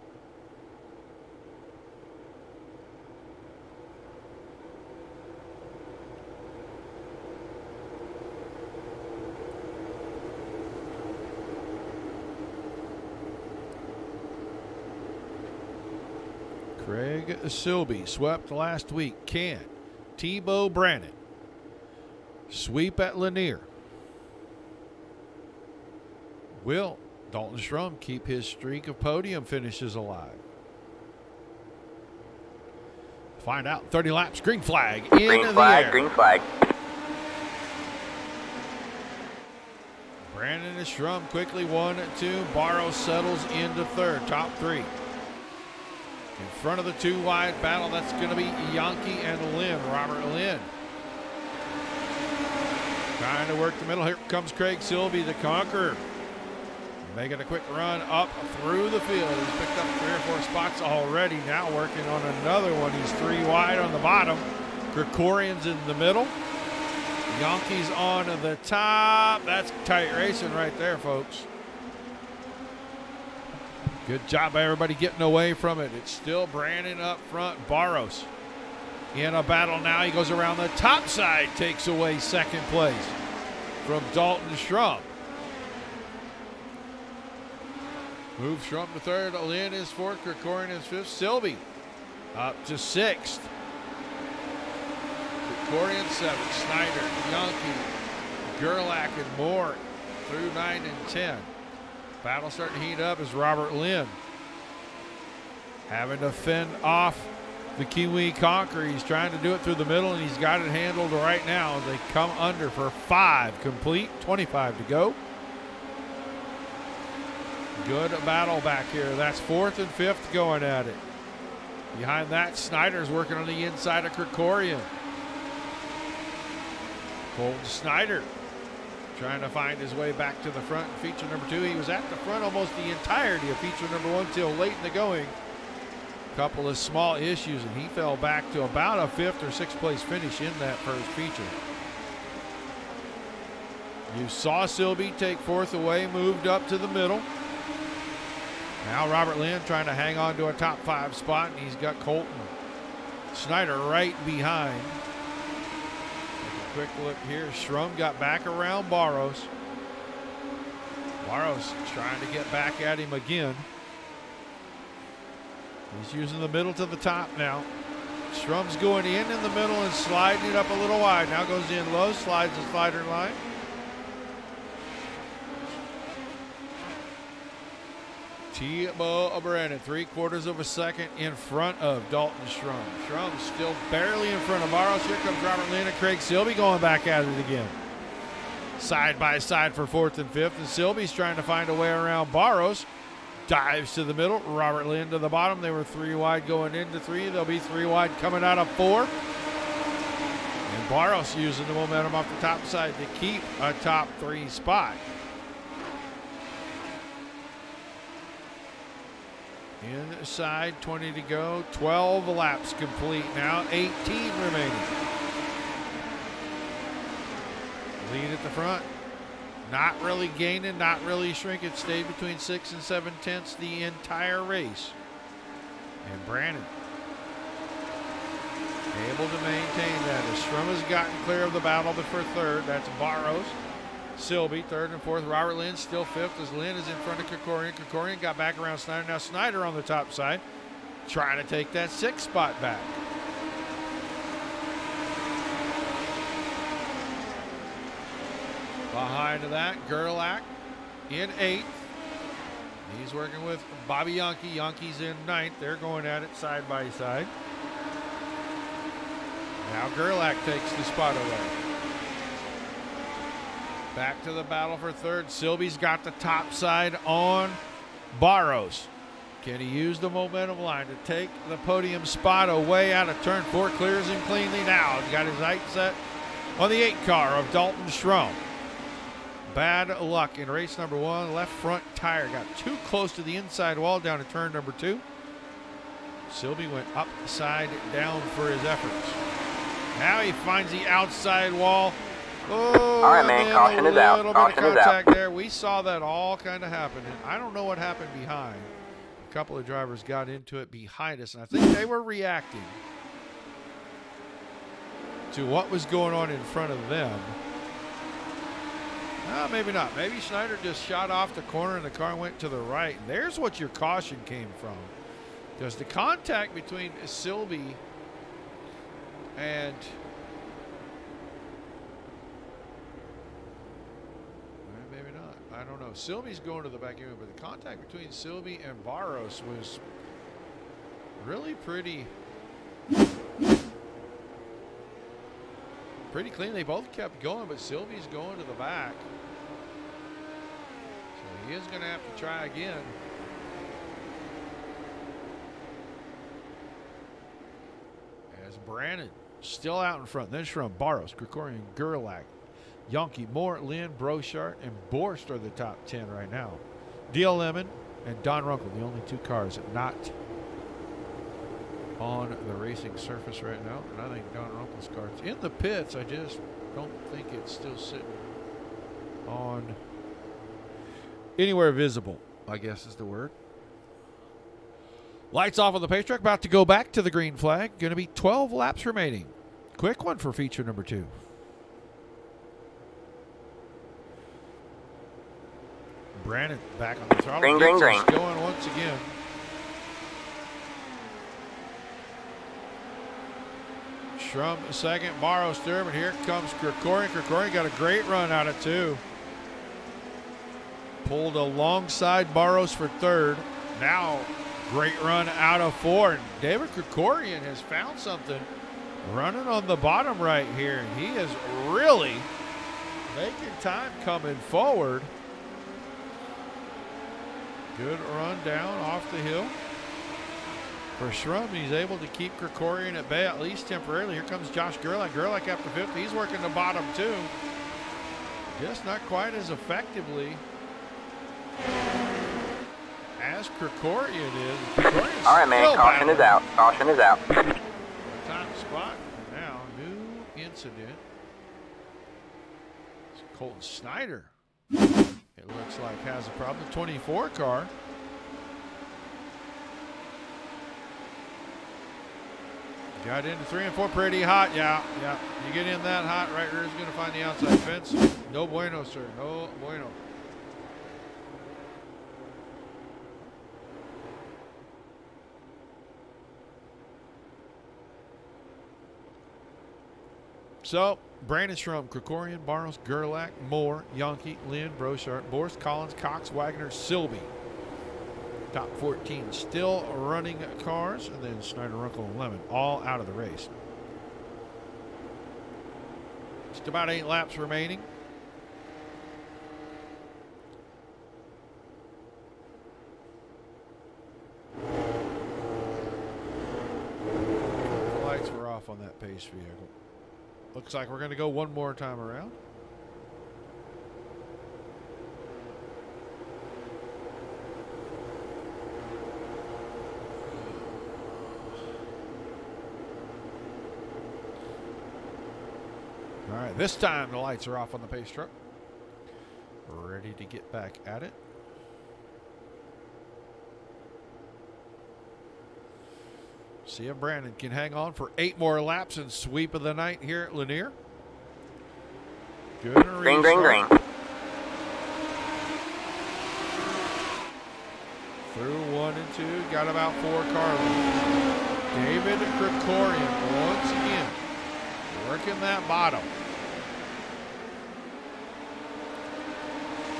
Craig Silby swept last week. Can Tebow Brannon sweep at Lanier? Will Dalton Strum keep his streak of podium finishes alive? Find out. 30 laps. Green flag in the air. Green flag. Brandon and Strum quickly 1-2. Barrow settles into third. Top three. In front of the two wide battle, that's going to be Yankee and Lynn. Robert Lynn trying to work the middle. Here comes Craig Silby, the conqueror. Making a quick run up through the field. He's picked up 3 or 4 spots already. Now working on another one. He's 3 wide on the bottom. Krikorian's in the middle. Yankees on the top. That's tight racing right there, folks. Good job by everybody getting away from it. It's still Brandon up front. Barros in a battle now. He goes around the top side, takes away second place from Dalton Strum. Moves Strum to third. Lynn is fourth. Krikorian is fifth. Silby up to 6th. Krikorian 7th. Snyder, Yankee, Gerlach, and Moore through 9 and 10. Battle starting to heat up as Robert Lynn having to fend off the Kiwi Conqueror. He's trying to do it through the middle, and he's got it handled right now. They come under for 5 complete, 25 to go. Good battle back here. That's 4th and 5th going at it. Behind that, Snyder's working on the inside of Krikorian. Colton Snyder trying to find his way back to the front in feature number 2. He was at the front almost the entirety of feature number 1 till late in the going. Couple of small issues, and he fell back to about a 5th or 6th place finish in that first feature. You saw Silby take 4th away, moved up to the middle. Now Robert Lynn trying to hang on to a top 5 spot, and he's got Colton Snyder right behind. Take a quick look here. Strum got back around Barros. Barros trying to get back at him again. He's using the middle to the top now. Strum's going in the middle and sliding it up a little wide. Now goes in low, slides the slider line. Tebow Brandon, 3/4 of a second in front of Dalton Strum. Strum still barely in front of Barros. Here comes Robert Lynn and Craig Silby going back at it again. Side by side for 4th and 5th, and Silby's trying to find a way around Barros. Dives to the middle. Robert Lynn to the bottom. They were 3 wide going into 3. They'll be 3 wide coming out of 4. And Barros using the momentum off the top side to keep a top 3 spot. Inside, 20 to go. 12 laps complete now. 18 remaining. Lead at the front. Not really gaining, not really shrinking. Stayed between 6 and 7/10 the entire race. And Brandon able to maintain that as Strum has gotten clear of the battle for 3rd. That's Barros. Silby 3rd and 4th. Robert Lynn still 5th as Lynn is in front of Krikorian. Krikorian got back around Snyder. Now Snyder on the top side trying to take that 6th spot back. Behind that, Gerlach in 8th. He's working with Bobby Yankee. Yankee's in 9th. They're going at it side by side. Now Gerlach takes the spot away. Back to the battle for 3rd. Silby's got the top side on Barros. Can he use the momentum line to take the podium spot away out of turn 4? Clears him cleanly now. He's got his sight set on the 8 car of Dalton Strum. Bad luck in race number 1. Left front tire got too close to the inside wall down to turn number 2. Silby went upside down for his efforts. Now he finds the outside wall. Oh, all right, man. Caution is out. A little bit of contact there. We saw that all kind of happen. And I don't know what happened behind. A couple of drivers got into it behind us, and I think they were reacting to what was going on in front of them. No, maybe not. Maybe Snyder just shot off the corner and the car went to the right. There's what your caution came from. Because the contact between Silby and maybe not. I don't know. Silby's going to the back end, but the contact between Silby and Barros was really pretty clean. They both kept going, but Silvy's going to the back. So he is going to have to try again. As Brannon still out in front. Then Shrum, Barros, Krikorian, Gerlach, Yonke, Moore, Lynn, Brochart, and Borst are the top 10 right now. D.L. Lemon and Don Runkle, the only 2 cars not on the racing surface right now. And I think Don Runkle's car's in the pits. I just don't think it's still sitting on anywhere visible, I guess is the word. Lights off on the pace track. About to go back to the green flag. Going to be 12 laps remaining. Quick one for feature number 2. Brannon back on the throttle. Green, green, green. Going once again. Shrum second, Barros third, but here comes Krikorian. Krikorian got a great run out of 2. Pulled alongside Barros for third. Now, great run out of 4. And David Krikorian has found something running on the bottom right here. And he is really making time coming forward. Good run down off the hill. For Shrum, he's able to keep Krikorian at bay, at least temporarily. Here comes Josh Gerlach. Gerlach after 50. He's working the bottom too. Just not quite as effectively as Krikorian is. Krikorian's All right, man. still Caution is battling. out. Caution is out. Top spot now. New incident. It's Colton Snyder. It looks like has a problem. The 24 car. Got into 3 and 4 pretty hot. Yeah. You get in that hot, right rear is going to find the outside fence. No bueno, sir. No bueno. So, Brandon Shrum, Krikorian, Barros, Gerlach, Moore, Yonke, Lynn, Brochart, Borst, Collins, Cox, Wagner, Silby. Top 14 still running cars, and then Snyder, Runkle, and Lemon all out of the race. Just about 8 laps remaining. The lights were off on that pace vehicle. Looks like we're going to go one more time around. All right, this time the lights are off on the pace truck. Ready to get back at it. See if Brandon can hang on for 8 more laps and sweep of the night here at Lanier. Good restart. Green, green, green. Through 1 and 2, got about 4 car lengths. David Krikorian once again working that bottom.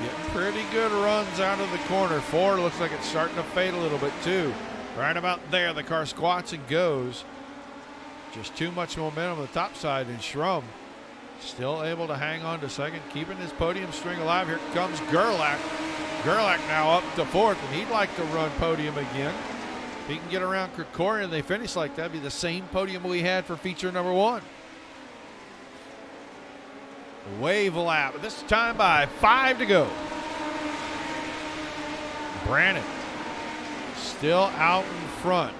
Getting pretty good runs out of the corner. 4 looks like it's starting to fade a little bit too. Right about there, the car squats and goes. Just too much momentum on the top side, and Shrum still able to hang on to second, keeping his podium string alive. Here comes Gerlach. Gerlach now up to 4th, and he'd like to run podium again. If he can get around Krikorian, they finish like that, be the same podium we had for feature number 1. Wave lap, this time by 5 to go. Brannon still out in front.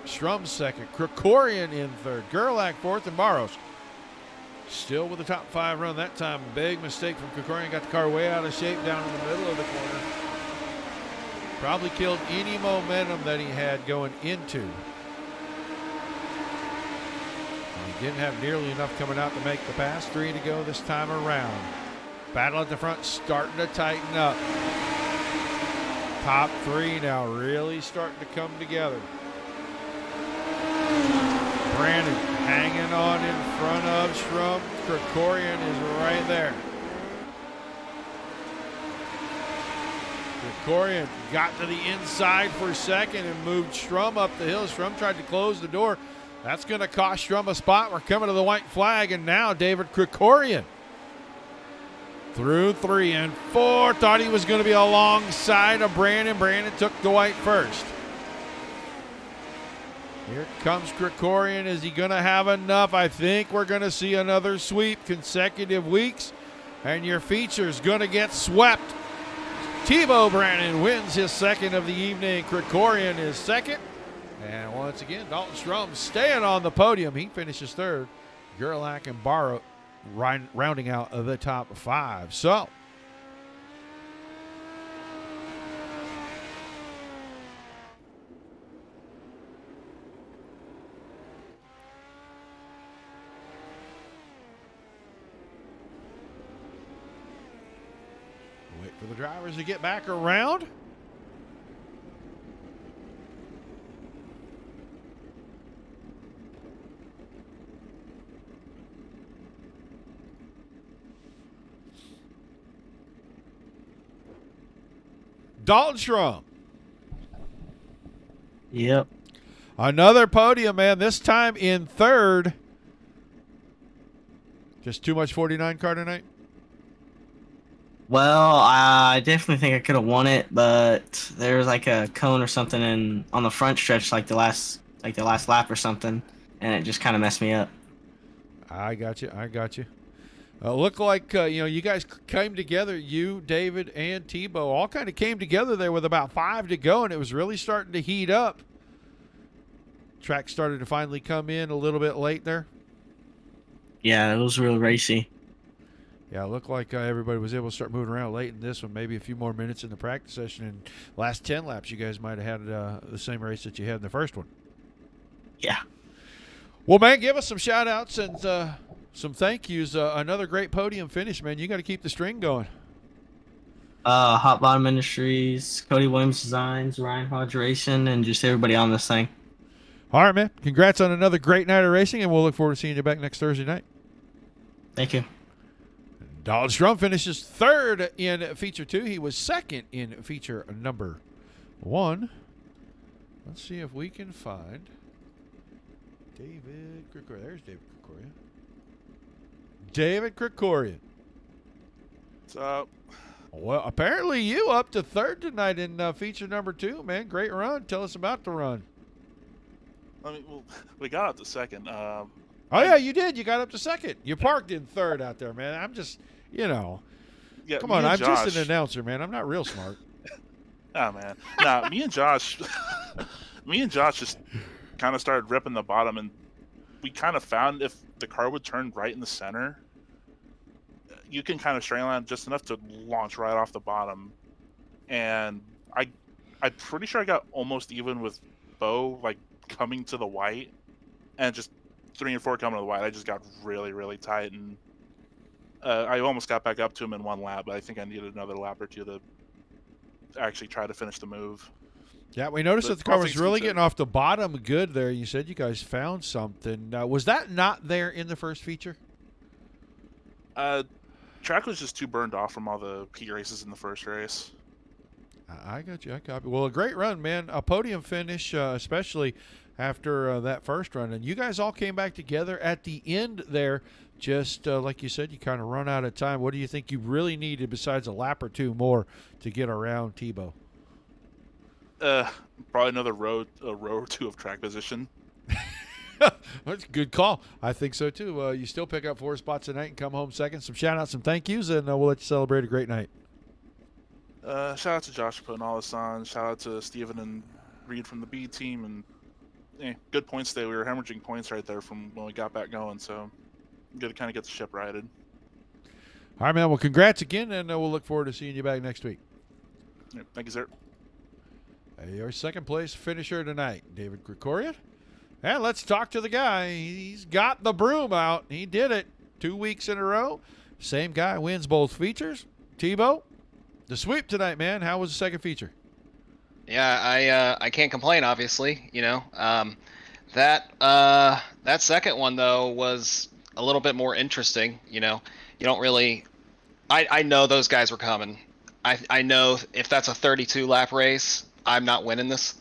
Shrum second. Krikorian in third. Gerlach 4th, and Barros still with the top 5 run that time. Big mistake from Krikorian. Got the car way out of shape down in the middle of the corner. Probably killed any momentum that he had going into. And he didn't have nearly enough coming out to make the pass. 3 to go this time around. Battle at the front starting to tighten up. Top 3 now really starting to come together. Brandon hanging on in front of Schrum. Krikorian is right there. Krikorian got to the inside for second and moved Schrum up the hill. Schrum tried to close the door. That's going to cost Schrum a spot. We're coming to the white flag, and now David Krikorian through 3 and 4. Thought he was going to be alongside of Brandon. Brandon took the white first. Here comes Krikorian. Is he going to have enough? I think we're going to see another sweep, consecutive weeks, and your feature's going to get swept. Tebow Brandon wins his second of the evening. Krikorian is second. And once again, Dalton Schrum staying on the podium. He finishes third. Gerlach and Barrow rounding out the top 5. So, wait for the drivers to get back around. Dalton Schrum. Yep. Another podium, man. This time in third. Just too much 49 car tonight? Well, I definitely think I could have won it, but there was like a cone or something on the front stretch, like the last lap or something, and it just kind of messed me up. I got you. Looked like you guys came together. You, David, and Tebow all kind of came together there with about 5 to go, and it was really starting to heat up. Track started to finally come in a little bit late there. Yeah, it was real racy. Yeah, it looked like everybody was able to start moving around late in this one. Maybe a few more minutes in the practice session. And last 10 laps, you guys might have had the same race that you had in the first one. Yeah. Well, man, give us some shout-outs and some thank yous. Another great podium finish, man. You got to keep the string going. Hot Bottom Industries, Cody Williams Designs, Ryan Hodge Racing, and just everybody on this thing. All right, man. Congrats on another great night of racing, and we'll look forward to seeing you back next Thursday night. Thank you. Dalton Schrum finishes third in feature 2. He was second in feature number 1. Let's see if we can find David Krikorian. There's David Krikorian. David Krikorian. What's up? Well, apparently you up to third tonight in feature number 2, man. Great run. Tell us about the run. I mean, well, we got up to second. Oh, yeah, you did. You got up to second. You parked in third out there, man. I'm just, yeah, come me on. and I'm Josh, just an announcer, man. I'm not real smart. Oh, man. Nah, me and Josh just kind of started ripping the bottom, and we kind of found if the car would turn right in the center, you can kind of straight line just enough to launch right off the bottom. And I'm pretty sure I got almost even with Bo, like, coming to the white, and just 3 and 4 coming to the white. I just got really, really tight, and I almost got back up to him in 1 lap, but I think I needed another lap or 2 to actually try to finish the move. Yeah, we noticed But that the car all was things really considered. getting off the bottom good there. You said you guys found something. Was that not there in the first feature? Track was just too burned off from all the heat races in the first race. I got you. I copy. Well, a great run, man. A podium finish, especially after that first run. And you guys all came back together at the end there. Just like you said, you kind of run out of time. What do you think you really needed besides a lap or 2 more to get around Tebow? Probably another row or 2 of track position. That's a good call. I think so, too. You still pick up 4 spots tonight and come home second. Some shout-outs, some thank yous, and we'll let you celebrate a great night. Shout out to Josh for putting all this on. Shout out to Steven and Reed from the B team. And good points today. We were hemorrhaging points right there from when we got back going. So good to kind of get the ship righted. All right, man. Well, congrats again, and we'll look forward to seeing you back next week. Yeah, thank you, sir. Your second place finisher tonight, David Krikorian. And let's talk to the guy. He's got the broom out. He did it 2 weeks in a row. Same guy wins both features. Tebow, the sweep tonight, man. How was the second feature? Yeah, I can't complain. Obviously, That second one though was a little bit more interesting. You don't really. I know those guys were coming. I know if that's a 32 lap race, I'm not winning this.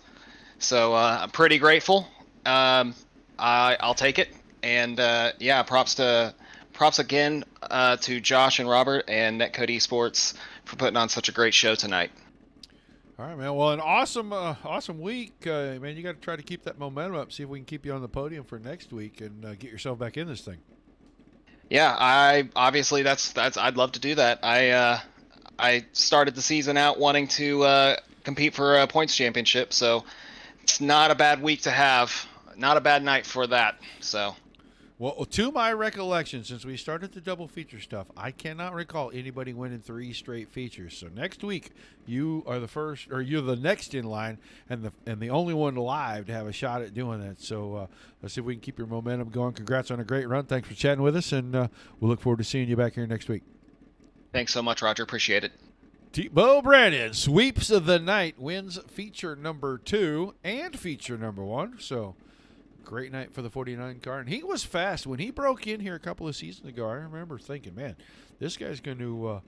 So I'm pretty grateful. I'll take it. And yeah, props again to Josh and Robert and Netcode ESports for putting on such a great show tonight. All right, man. Well, an awesome week, man. You got to try to keep that momentum up. See if we can keep you on the podium for next week and get yourself back in this thing. Yeah, I obviously that's I'd love to do that. I started the season out wanting to compete for a points championship, so it's not a bad week to have. Not a bad night for that. So. Well, to my recollection, since we started the double feature stuff, I cannot recall anybody winning 3 straight features. So next week, you are the first, or you're the next in line, and the only one live to have a shot at doing that. So let's see if we can keep your momentum going. Congrats on a great run. Thanks for chatting with us, and we'll look forward to seeing you back here next week. Thanks so much, Roger. Appreciate it. Bo Brandon sweeps of the night, wins feature number 2 and feature number 1. So. Great night for the 49 car, and he was fast when he broke in here a couple of seasons ago. I remember thinking, man, this guy's going to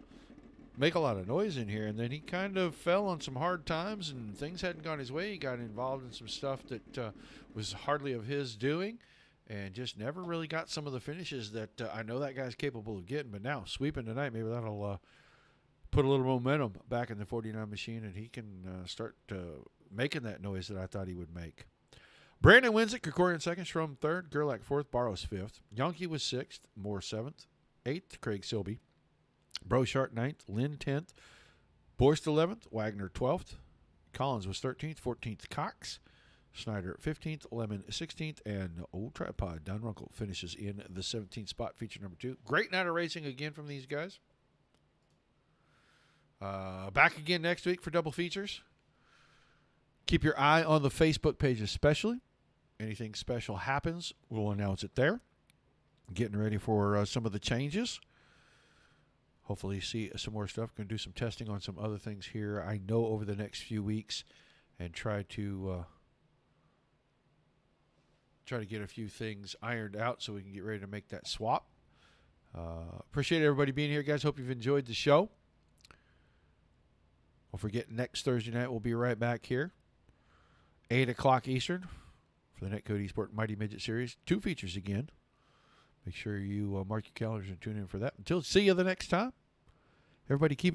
make a lot of noise in here, and then he kind of fell on some hard times, and things hadn't gone his way. He got involved in some stuff that was hardly of his doing, and just never really got some of the finishes that I know that guy's capable of getting. But now, sweeping tonight, maybe that'll put a little momentum back in the 49 machine, and he can start making that noise that I thought he would make. Brandon wins it. Krikorian second. Strom third. Gerlach fourth. Barrows fifth. Yonke was sixth. Moore seventh. Eighth. Craig Silby. Brochart ninth. Lynn 10th. Borst 11th. Wagner 12th. Collins was 13th. 14th. Cox. Snyder 15th. Lemon 16th. And Old Tripod Dunrunkle finishes in the 17th spot. Feature number 2. Great night of racing again from these guys. Back again next week for double features. Keep your eye on the Facebook page especially. Anything special happens, we'll announce it there. Getting ready for some of the changes. Hopefully see some more stuff. Going to do some testing on some other things here, I know, over the next few weeks, and try to get a few things ironed out so we can get ready to make that swap. Appreciate everybody being here, guys. Hope you've enjoyed the show. Don't forget, next Thursday night we'll be right back here. 8 o'clock Eastern for the Netcode ESports Mighty Midget Series. 2 features again. Make sure you mark your calendars and tune in for that. Until see you the next time. Everybody keep it